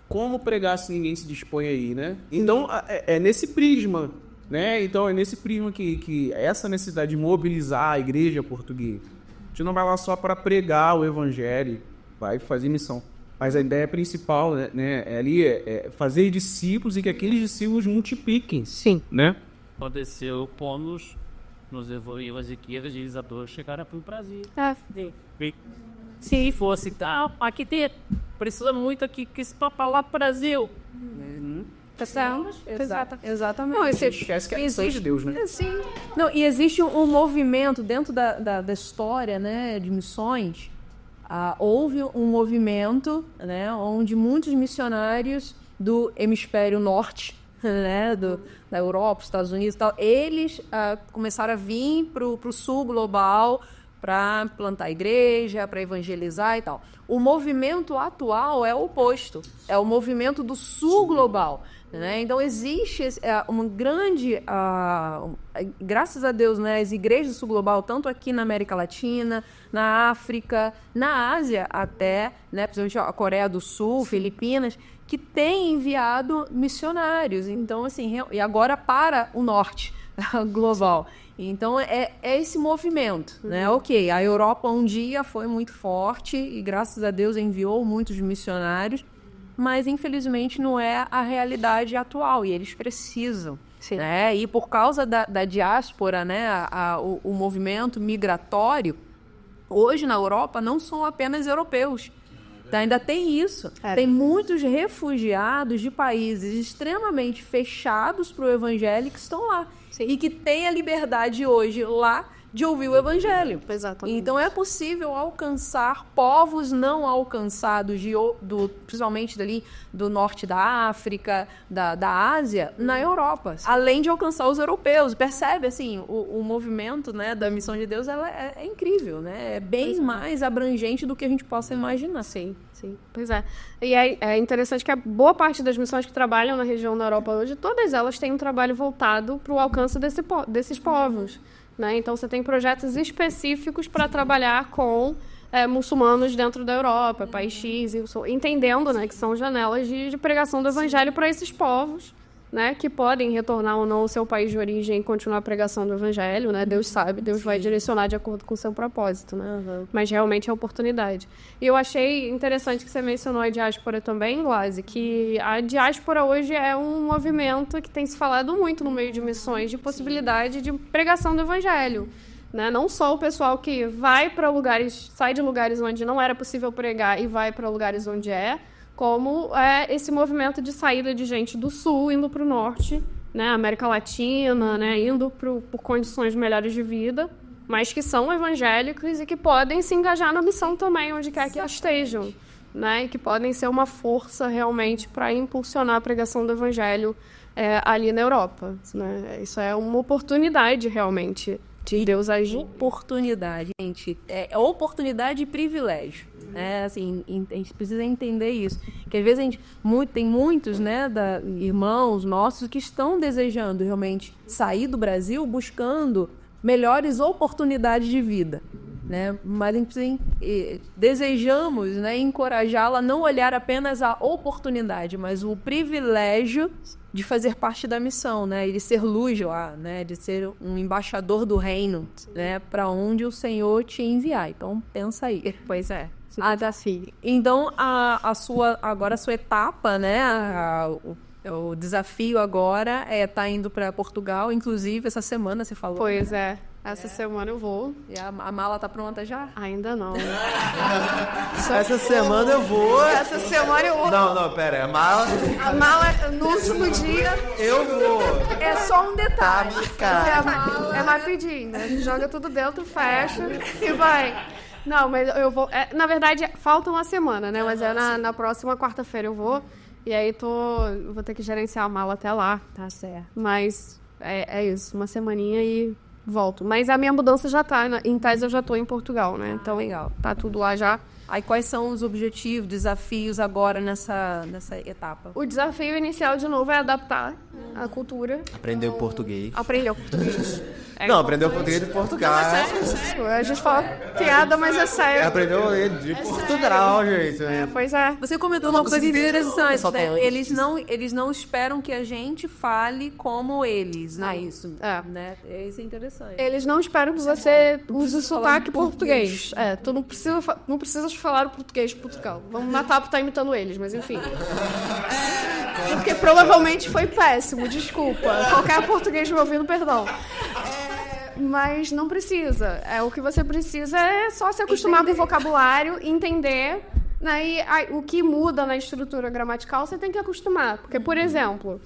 Como pregar se ninguém se dispõe aí, né? Então, é nesse prisma, né? Então, é nesse prisma que essa necessidade de mobilizar a igreja portuguesa. A gente não vai lá só para pregar o evangelho, vai fazer missão. Mas a ideia principal, né, ali é fazer discípulos e que aqueles discípulos multipliquem. Sim. Né? Aconteceu pomos nos evangeliqueiros e eles a todos chegaram para o Brasil. Se fosse, aqui precisa muito aqui que esse papo lá pro Brasil. Exatamente. Não, Esquece que é a missão de Deus, né? Sim. Não, e existe um movimento dentro da história, né, de missões. Houve um movimento, né, onde muitos missionários do hemisfério norte, né, da Europa, Estados Unidos e tal, eles começaram a vir para o sul global para plantar igreja, para evangelizar e tal. O movimento atual é o oposto, é o movimento do sul global. Né? Então existe uma grande, graças a Deus, né, as igrejas do sul global, tanto aqui na América Latina, na África, na Ásia até, né, principalmente a Coreia do Sul, Filipinas, que têm enviado missionários. Então, assim, e agora para o norte global. Então é esse movimento, né? Ok, a Europa um dia foi muito forte e graças a Deus enviou muitos missionários, mas infelizmente não é a realidade atual e eles precisam. Né? E por causa da diáspora, né, o movimento migratório, hoje na Europa não são apenas europeus. Ainda tem isso. Tem muitos refugiados de países extremamente fechados para o evangelho que estão lá. Sim. E que têm a liberdade hoje lá de ouvir o evangelho. Exatamente. Então é possível alcançar povos não alcançados, principalmente dali do norte da África, da Ásia, na Europa, além de alcançar os europeus. Percebe, assim, o movimento, né, da missão de Deus ela é incrível, né? É bem mais abrangente do que a gente possa imaginar. Sim. Pois é. E é interessante que a boa parte das missões que trabalham na região da Europa hoje, todas elas têm um trabalho voltado para o alcance desses povos. Né? Então, você tem projetos específicos para trabalhar com muçulmanos dentro da Europa, país X, entendendo, né, que são janelas de pregação do evangelho para esses povos, né, que podem retornar ou não ao seu país de origem e continuar a pregação do evangelho. Né? Deus sabe, Deus vai direcionar de acordo com o seu propósito. Né? Mas realmente é oportunidade. E eu achei interessante que você mencionou a diáspora também, Glaze, que a diáspora hoje é um movimento que tem se falado muito no meio de missões, de possibilidade de pregação do evangelho. Né? Não só o pessoal que vai para lugares, sai de lugares onde não era possível pregar e vai para lugares onde como esse movimento de saída de gente do sul indo para o norte, né, América Latina, né, indo por condições melhores de vida, mas que são evangélicos e que podem se engajar na missão também, onde quer que estejam, né, e que podem ser uma força realmente para impulsionar a pregação do evangelho ali na Europa. Né? Isso é uma oportunidade realmente de Deus agir. Oportunidade, gente. É oportunidade e privilégio. Assim, a gente precisa entender isso. Que às vezes tem muitos, né, irmãos nossos que estão desejando realmente sair do Brasil buscando melhores oportunidades de vida. Né? Mas a gente desejamos, né, encorajá-la a não olhar apenas a oportunidade, mas o privilégio de fazer parte da missão, né, e de ser luz lá, né, de ser um embaixador do reino, né, para onde o Senhor te enviar. Então pensa aí. Pois é. Desafio. Então a sua etapa, né, o desafio agora tá indo para Portugal, inclusive essa semana você falou. Pois é. Essa semana eu vou. E a mala tá pronta já? Ainda não. Essa semana eu vou. Essa semana eu vou. Não, pera. A mala no último dia. Eu vou. É só um detalhe. Cara. É rapidinho, né? Joga tudo dentro, fecha e vai. Não, mas eu vou. Na verdade, falta uma semana, né? Mas na próxima quarta-feira eu vou. E aí vou ter que gerenciar a mala até lá. Tá certo. Mas é isso, uma semaninha e volto. Mas a minha mudança já tá. Em tese eu já tô em Portugal, né? Então, legal. Tá tudo lá já. Aí quais são os objetivos, desafios agora nessa etapa? O desafio inicial, de novo, é adaptar a cultura. Aprendeu português. Aprendeu português. Não, aprendeu português de Portugal. Sério. A gente fala piada, mas é sério. Aprendeu de Portugal, gente. Pois é. Você comentou uma coisa interessante, Só né? falando. Eles não esperam que a gente fale como eles, né? Isso. É. Né? Isso é interessante. Eles não esperam que você use o sotaque português. Tu não precisa falar o português de Portugal. Vamos matar por estar imitando eles, mas enfim. Porque provavelmente foi péssimo, desculpa. Qualquer português me ouvindo, perdão. Mas não precisa. O que você precisa é só se acostumar com o vocabulário, entender, né? E o que muda na estrutura gramatical, você tem que acostumar. Porque, por exemplo,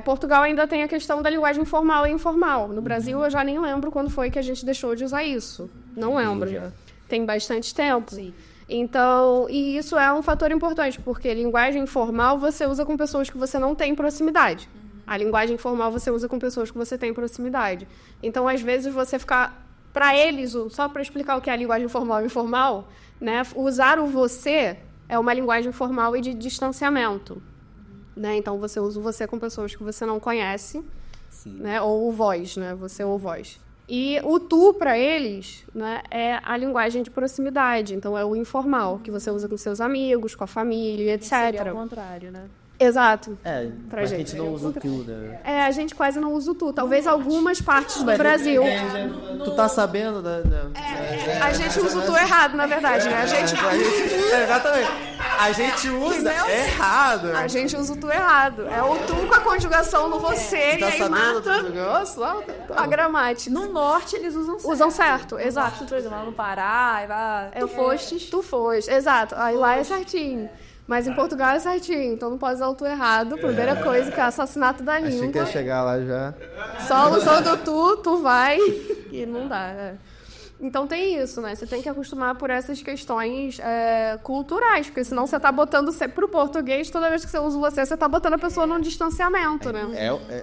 Portugal ainda tem a questão da linguagem formal e informal. No Brasil, eu já nem lembro quando foi que a gente deixou de usar isso. Não lembro. Tem bastante tempo. Sim. Então, e isso é um fator importante, porque linguagem formal você usa com pessoas que você não tem proximidade. A linguagem formal você usa com pessoas que você tem proximidade. Então, às vezes, você ficar... Para eles, só para explicar o que é a linguagem formal e informal, né? Usar o você é uma linguagem formal e de distanciamento. Né? Então, você usa o você com pessoas que você não conhece, né? Ou o vós, né? Você ou vós. E o tu, para eles, né, é a linguagem de proximidade. Então, é o informal, que você usa com seus amigos, com a família, etc. Seria ao contrário, né? Exato. Pra gente não usa tudo, né? A gente quase não usa o tu. Talvez algumas partes do Brasil. Tu tá sabendo, né? A gente usa o tu errado, na verdade, né? Exatamente. A gente usa errado. A gente usa o tu errado. É o tu com a conjugação no você, e aí mata a gramática. No norte, eles usam certo. Usam certo, exato. Por exemplo, lá no Pará, tu fostes. Tu foste, exato. Aí lá é certinho. Mas em Portugal é certinho, então não pode usar o tu errado. Primeira coisa, que é assassinato da língua. Achei que ia chegar lá já. Só usando tu vai, e não dá. Então tem isso, né? Você tem que acostumar por essas questões culturais, porque senão você tá botando pro português, toda vez que você usa você tá botando a pessoa num distanciamento, né?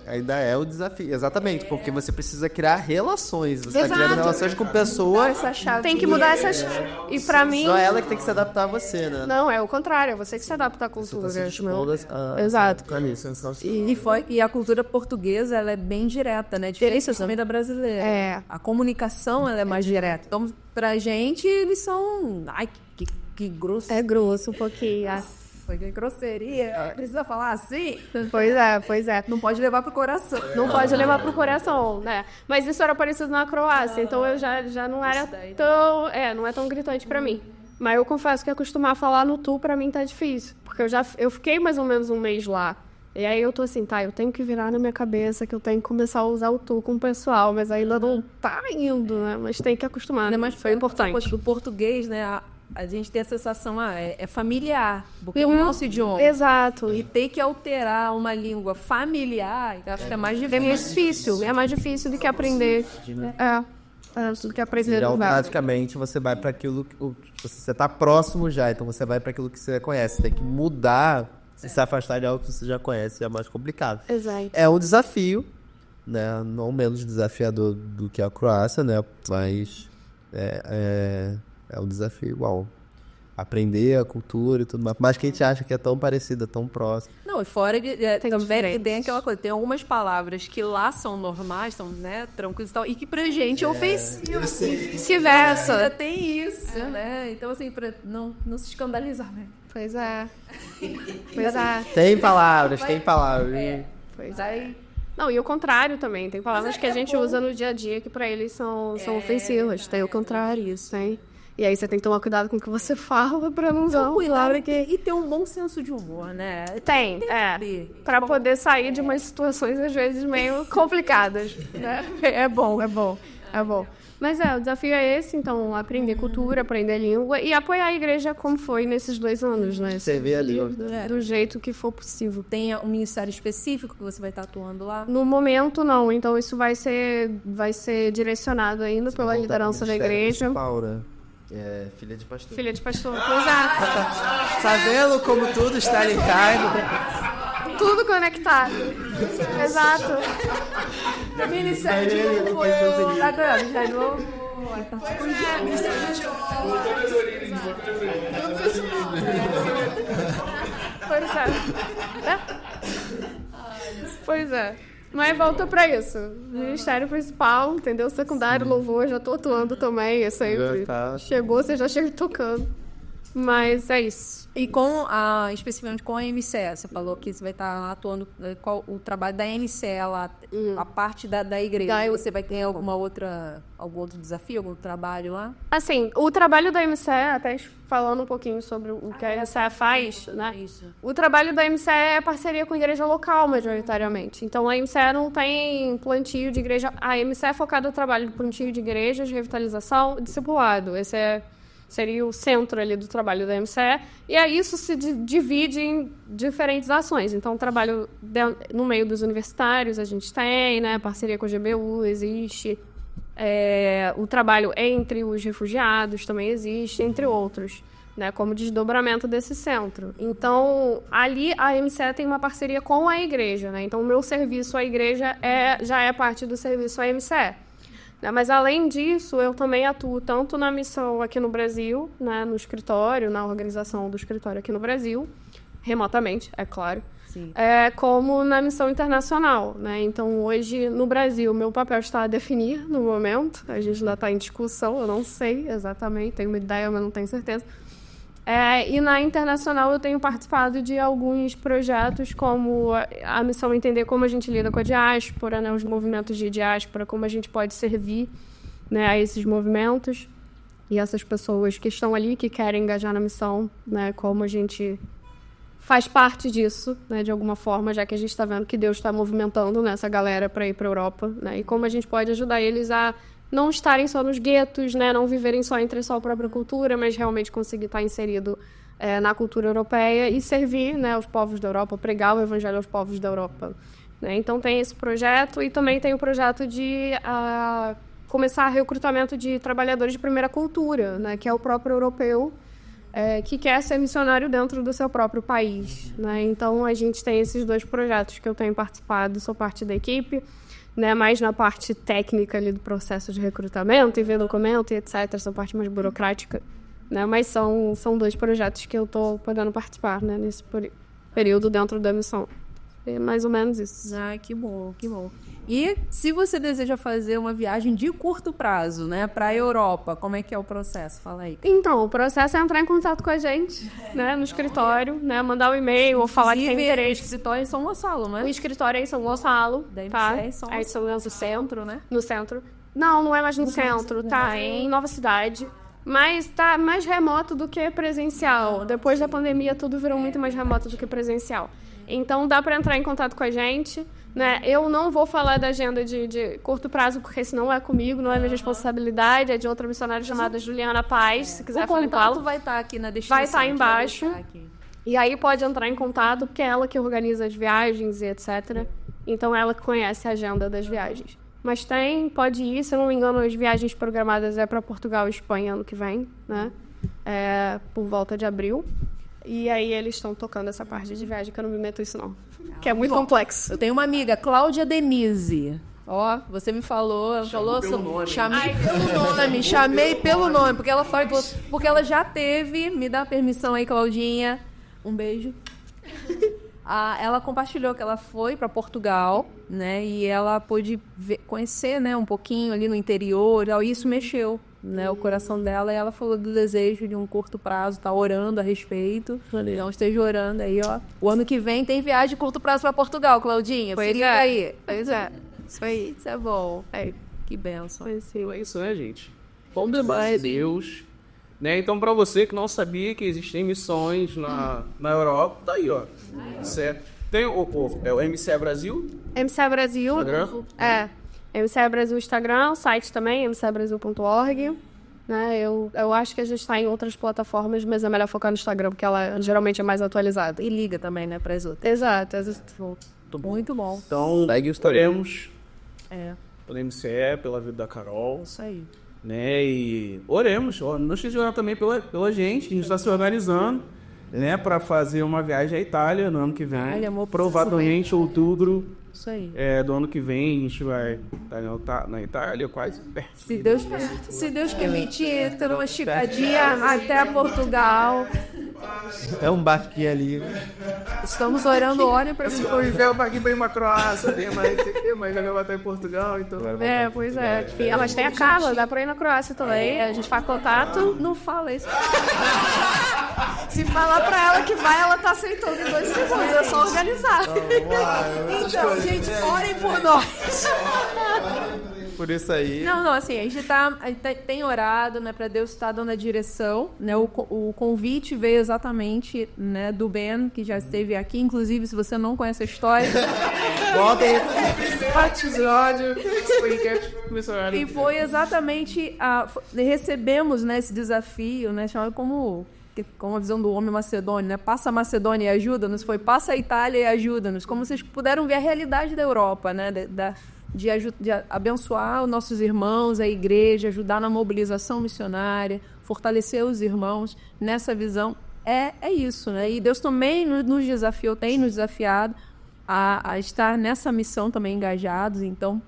Ainda é o desafio, exatamente, porque você precisa criar relações. Você tá criando relações com pessoas. Tem que mudar essas... E pra mim... Só ela que tem que se adaptar a você, né? Não, é o contrário, é você que se adapta à cultura. Exato. E a cultura portuguesa, ela é bem direta, né? Diferença também da brasileira. A comunicação, ela é mais direta. Então, pra gente, eles são... Ai, que grosso. É grosso um pouquinho. Foi que grosseria. Precisa falar assim? Pois é. Não pode levar pro coração. Não pode levar pro coração, né? Mas isso era parecido na Croácia, então eu já não era tão... não é tão gritante pra mim. Mas eu confesso que acostumar a falar no tu, pra mim, tá difícil. Porque eu fiquei mais ou menos um mês lá. E aí eu tô assim, eu tenho que virar na minha cabeça que eu tenho que começar a usar o tu com o pessoal, mas ainda não tá indo, né? Mas tem que acostumar, né? Mas foi importante. Do português, né? A gente tem a sensação, é familiar, porque é o nosso idioma. Exato. E ter que alterar uma língua familiar, acho que é mais difícil. É mais difícil do que aprender. Do que aprender. Automaticamente você vai para aquilo que você tá próximo já, então você vai para aquilo que você conhece. Você tem que mudar. Se afastar de algo que você já conhece é mais complicado. Exato. É um desafio, né? Não menos desafiador do que a Croácia, né? Mas é um desafio igual. Aprender a cultura e tudo mais. Mas que a gente acha que é tão parecida, tão próximo. Não, e fora tem aquela coisa, tem algumas palavras que lá são normais, são, né, tranquilas e tal, e que pra gente é ofensivo. Vice-versa. Ainda tem isso, né? Então, assim, pra não se escandalizar, né? Pois é. Tem palavras. Pois é. Não, e o contrário também. Tem palavras que a gente usa no dia a dia que pra eles são ofensivas. Tem o contrário, isso tem. E aí você tem que tomar cuidado com o que você fala pra não usar. E ter um bom senso de humor, né? Tem. Pra poder sair de umas situações, às vezes, meio complicadas, né? É bom. Mas o desafio é esse, então, aprender cultura, aprender língua e apoiar a igreja como foi nesses 2 anos, né? Você vê ali. Do jeito que for possível. Tem um ministério específico que você vai estar atuando lá? No momento, não. Então, isso vai ser direcionado ainda pela liderança da igreja. Paula, filha de pastor. Filha de pastor. Exato. Tá vendo como tudo está ligado? Tudo conectado. Exato. Ministério foi o... Agora, já é novo. Pois é. Pois é. Mas volta pra isso. Ministério principal, entendeu? Secundário, louvor, já tô atuando também, é sempre. Chegou, você já chega tocando. Mas é isso. E especificamente com a MCE, você falou que você vai estar atuando, qual o trabalho da MCE lá, a parte da igreja. Você vai ter algum outro desafio, algum trabalho lá? Assim, o trabalho da MCE, até falando um pouquinho sobre o que a MCE faz, né? Isso. O trabalho da MCE é parceria com a igreja local, majoritariamente. Então, a MCE não tem plantio de igreja. A MCE é focada no trabalho de plantio de igrejas, revitalização e discipulado. Seria o centro ali do trabalho da MCE. E aí isso se divide em diferentes ações. Então, o trabalho no meio dos universitários a gente tem, né? Parceria com a GBU existe. O trabalho entre os refugiados também existe, entre outros, né? Como desdobramento desse centro. Então, ali a MCE tem uma parceria com a igreja, né? Então, o meu serviço à igreja já é parte do serviço à MCE. Mas, além disso, eu também atuo tanto na missão aqui no Brasil, né, no escritório, na organização do escritório aqui no Brasil, remotamente, é claro, como na missão internacional. Né? Então, hoje, no Brasil, meu papel está a definir no momento. A gente ainda está em discussão, eu não sei exatamente, tenho uma ideia, mas não tenho certeza. E na internacional eu tenho participado de alguns projetos como a missão Entender como a gente lida com a diáspora, né, os movimentos de diáspora, como a gente pode servir, né, a esses movimentos e essas pessoas que estão ali, que querem engajar na missão, né, como a gente faz parte disso, né, de alguma forma, já que a gente está vendo que Deus está movimentando, né, essa galera para ir para a Europa, né, e como a gente pode ajudar eles a não estarem só nos guetos, né, não viverem só entre sua própria cultura, mas realmente conseguir estar inserido na cultura europeia e servir, né, os povos da Europa, pregar o evangelho aos povos da Europa. Né? Então, tem esse projeto e também tem o projeto de começar recrutamento de trabalhadores de primeira cultura, né, que é o próprio europeu, que quer ser missionário dentro do seu próprio país. Né? Então, a gente tem esses dois projetos que eu tenho participado, sou parte da equipe, né, mais na parte técnica ali do processo de recrutamento e ver documento e etc., essa parte mais burocrática, né, mas são dois projetos que eu estou podendo participar, né, nesse período dentro da missão. É mais ou menos isso. Que bom, que bom. E se você deseja fazer uma viagem de curto prazo, né, para a Europa, como é que é o processo? Fala aí. Então, o processo é entrar em contato com a gente, né, no escritório, né, mandar um e-mail ou falar que tem interesse. O escritório é em São Gonçalo, né? O escritório é em São Gonçalo, tá? É São no centro, né? No centro. Não é mais no centro, tá? É em Nova Cidade. Mas tá mais remoto do que presencial. Depois da pandemia, tudo virou muito mais remoto do que presencial. Então, dá para entrar em contato com a gente. Né? Eu não vou falar da agenda de curto prazo, porque isso não é comigo, não é minha responsabilidade, é de outra missionária chamada Juliana Paz, se quiser falar com ela. O contato vai estar aqui na descrição. Vai estar embaixo. E aí pode entrar em contato, porque é ela que organiza as viagens e etc. Então, é ela que conhece a agenda das viagens. Mas pode ir, se eu não me engano, as viagens programadas para Portugal e Espanha ano que vem, né? Por volta de abril. E aí eles estão tocando essa parte de viagem, que eu não me meto isso não. Que é muito complexo. Eu tenho uma amiga, Cláudia Denise. Ó, você me falou, chamei pelo nome, porque ela já teve, me dá permissão aí, Claudinha. Um beijo. Ela compartilhou que ela foi para Portugal, né? E ela pôde conhecer, né, um pouquinho ali no interior, e isso mexeu, né, o coração dela, e ela falou do desejo de um curto prazo, tá orando a respeito. Então esteja orando aí, ó. O ano que vem tem viagem de curto prazo para Portugal, Claudinha. Pois é. Aí. Pois é. Isso aí. Isso é bom. Que bênção. É isso, né, gente? Bom demais, Deus. Né? Então, para você que não sabia que existem missões na Europa, tá aí, ó. Certo. Tem o MCE Brasil? MCE Brasil. Instagram? MCE Brasil Instagram, o site também, mcebrasil.org. Né? Eu acho que a gente está em outras plataformas, mas é melhor focar no Instagram, porque ela geralmente é mais atualizada. E liga também, né, para as outras. Exato. Muito bom. Então, oremos pelo MCE, pela vida da Carol. Isso aí. Né? E oremos. Não esqueça de orar também pela gente. A gente está se organizando, né, para fazer uma viagem à Itália no ano que vem. Provavelmente outubro. Isso aí. Do ano que vem a gente vai estar na Itália, quase perto. Se Deus permitir, ter uma esticadinha até Portugal. É um barquinho ali. Estamos orando, olhem para Se for inverno, vai aqui pra ir pra Croácia, mas já vai estar em Portugal, então... Pois é. Mas tem a Carla, dá pra ir na Croácia também. A gente faz contato. Não fala isso. Se falar pra ela que vai, ela tá aceitando em 2 segundos. É só organizar. Então, gente, orem por nós. Por isso aí. Não, assim, a gente tem orado, né, para Deus estar dando a direção, né, o convite veio exatamente, né, do Ben, que já esteve aqui, inclusive, se você não conhece a história, Voltem. episódio, esse podcast começou a... e foi exatamente, recebemos, né, esse desafio, né, chamado como a visão do homem macedônio, né, passa a Macedônia e ajuda-nos, foi passa a Itália e ajuda-nos, como vocês puderam ver a realidade da Europa, né, de abençoar os nossos irmãos, a igreja, ajudar na mobilização missionária, fortalecer os irmãos nessa visão. É isso, né? E Deus também nos desafiou, tem nos desafiado a estar nessa missão também engajados. Então,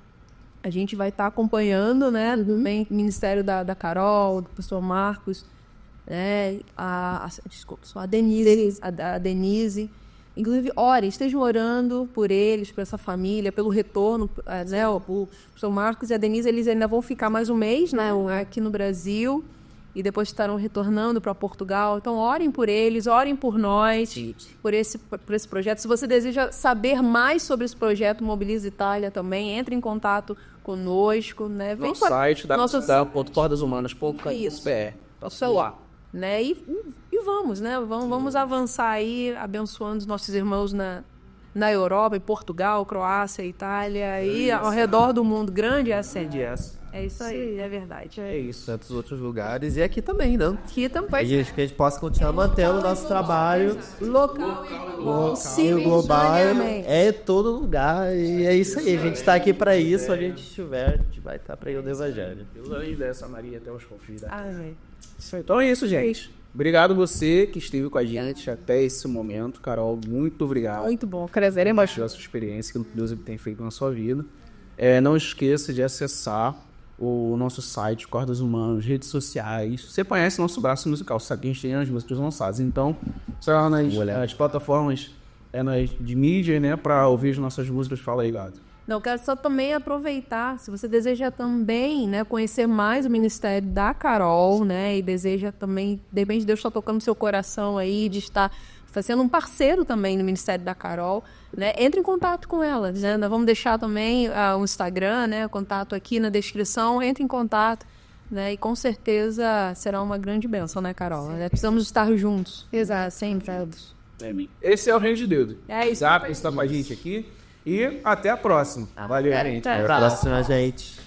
a gente vai estar acompanhando, né? Também o ministério da Carol, do pastor Marcos, né? a Denise. Inclusive, estejam orando por eles, por essa família, pelo retorno, né, o Sr. Marcos e a Denise, eles ainda vão ficar mais um mês, né, aqui no Brasil, e depois estarão retornando para Portugal. Então, orem por eles, orem por nós, por esse projeto. Se você deseja saber mais sobre esse projeto Mobiliza Itália também, entre em contato conosco, né? Vem nosso site, www.cordashumanas.com.br. Tá o celular. Né? E vamos, né? Vamos avançar aí, abençoando os nossos irmãos na Europa, em Portugal, Croácia, Itália e ao redor do mundo. Grande essa. É isso aí, é verdade. É isso, tantos outros lugares e aqui também, né? Aqui também. Que a gente possa continuar mantendo o nosso trabalho local e global. É todo lugar e é isso aí. A gente está aqui para isso. A gente estiver, a gente vai estar para ir no Evangelho. Deus além dessa Maria até os confins. Amém. Então é isso, gente. Obrigado você que esteve com a gente até esse momento. Carol, muito obrigado. Muito bom, prazer é Compartilhar a sua experiência, que Deus tem feito na sua vida. Não esqueça de acessar o nosso site, Cordas Humanas, redes sociais. Você conhece nosso braço musical, você sabe que a gente tem as músicas lançadas. Então, você vai nas plataformas de mídia, né, para ouvir as nossas músicas. Fala aí, Gato. Não, quero só também aproveitar, se você deseja também, né, conhecer mais o ministério da Carol, né, e deseja também, de repente Deus está tocando no seu coração aí, de estar sendo um parceiro também no ministério da Carol, né, entre em contato com ela, né, nós vamos deixar também o Instagram, né, contato aqui na descrição, entre em contato, né, e com certeza será uma grande bênção, né, Carol? Né, precisamos estar juntos. Exato, sempre. Esse é o Reino de Deus. É isso. Sabe que está com a gente aqui. E até a próxima. Valeu, gente. Até a próxima, gente.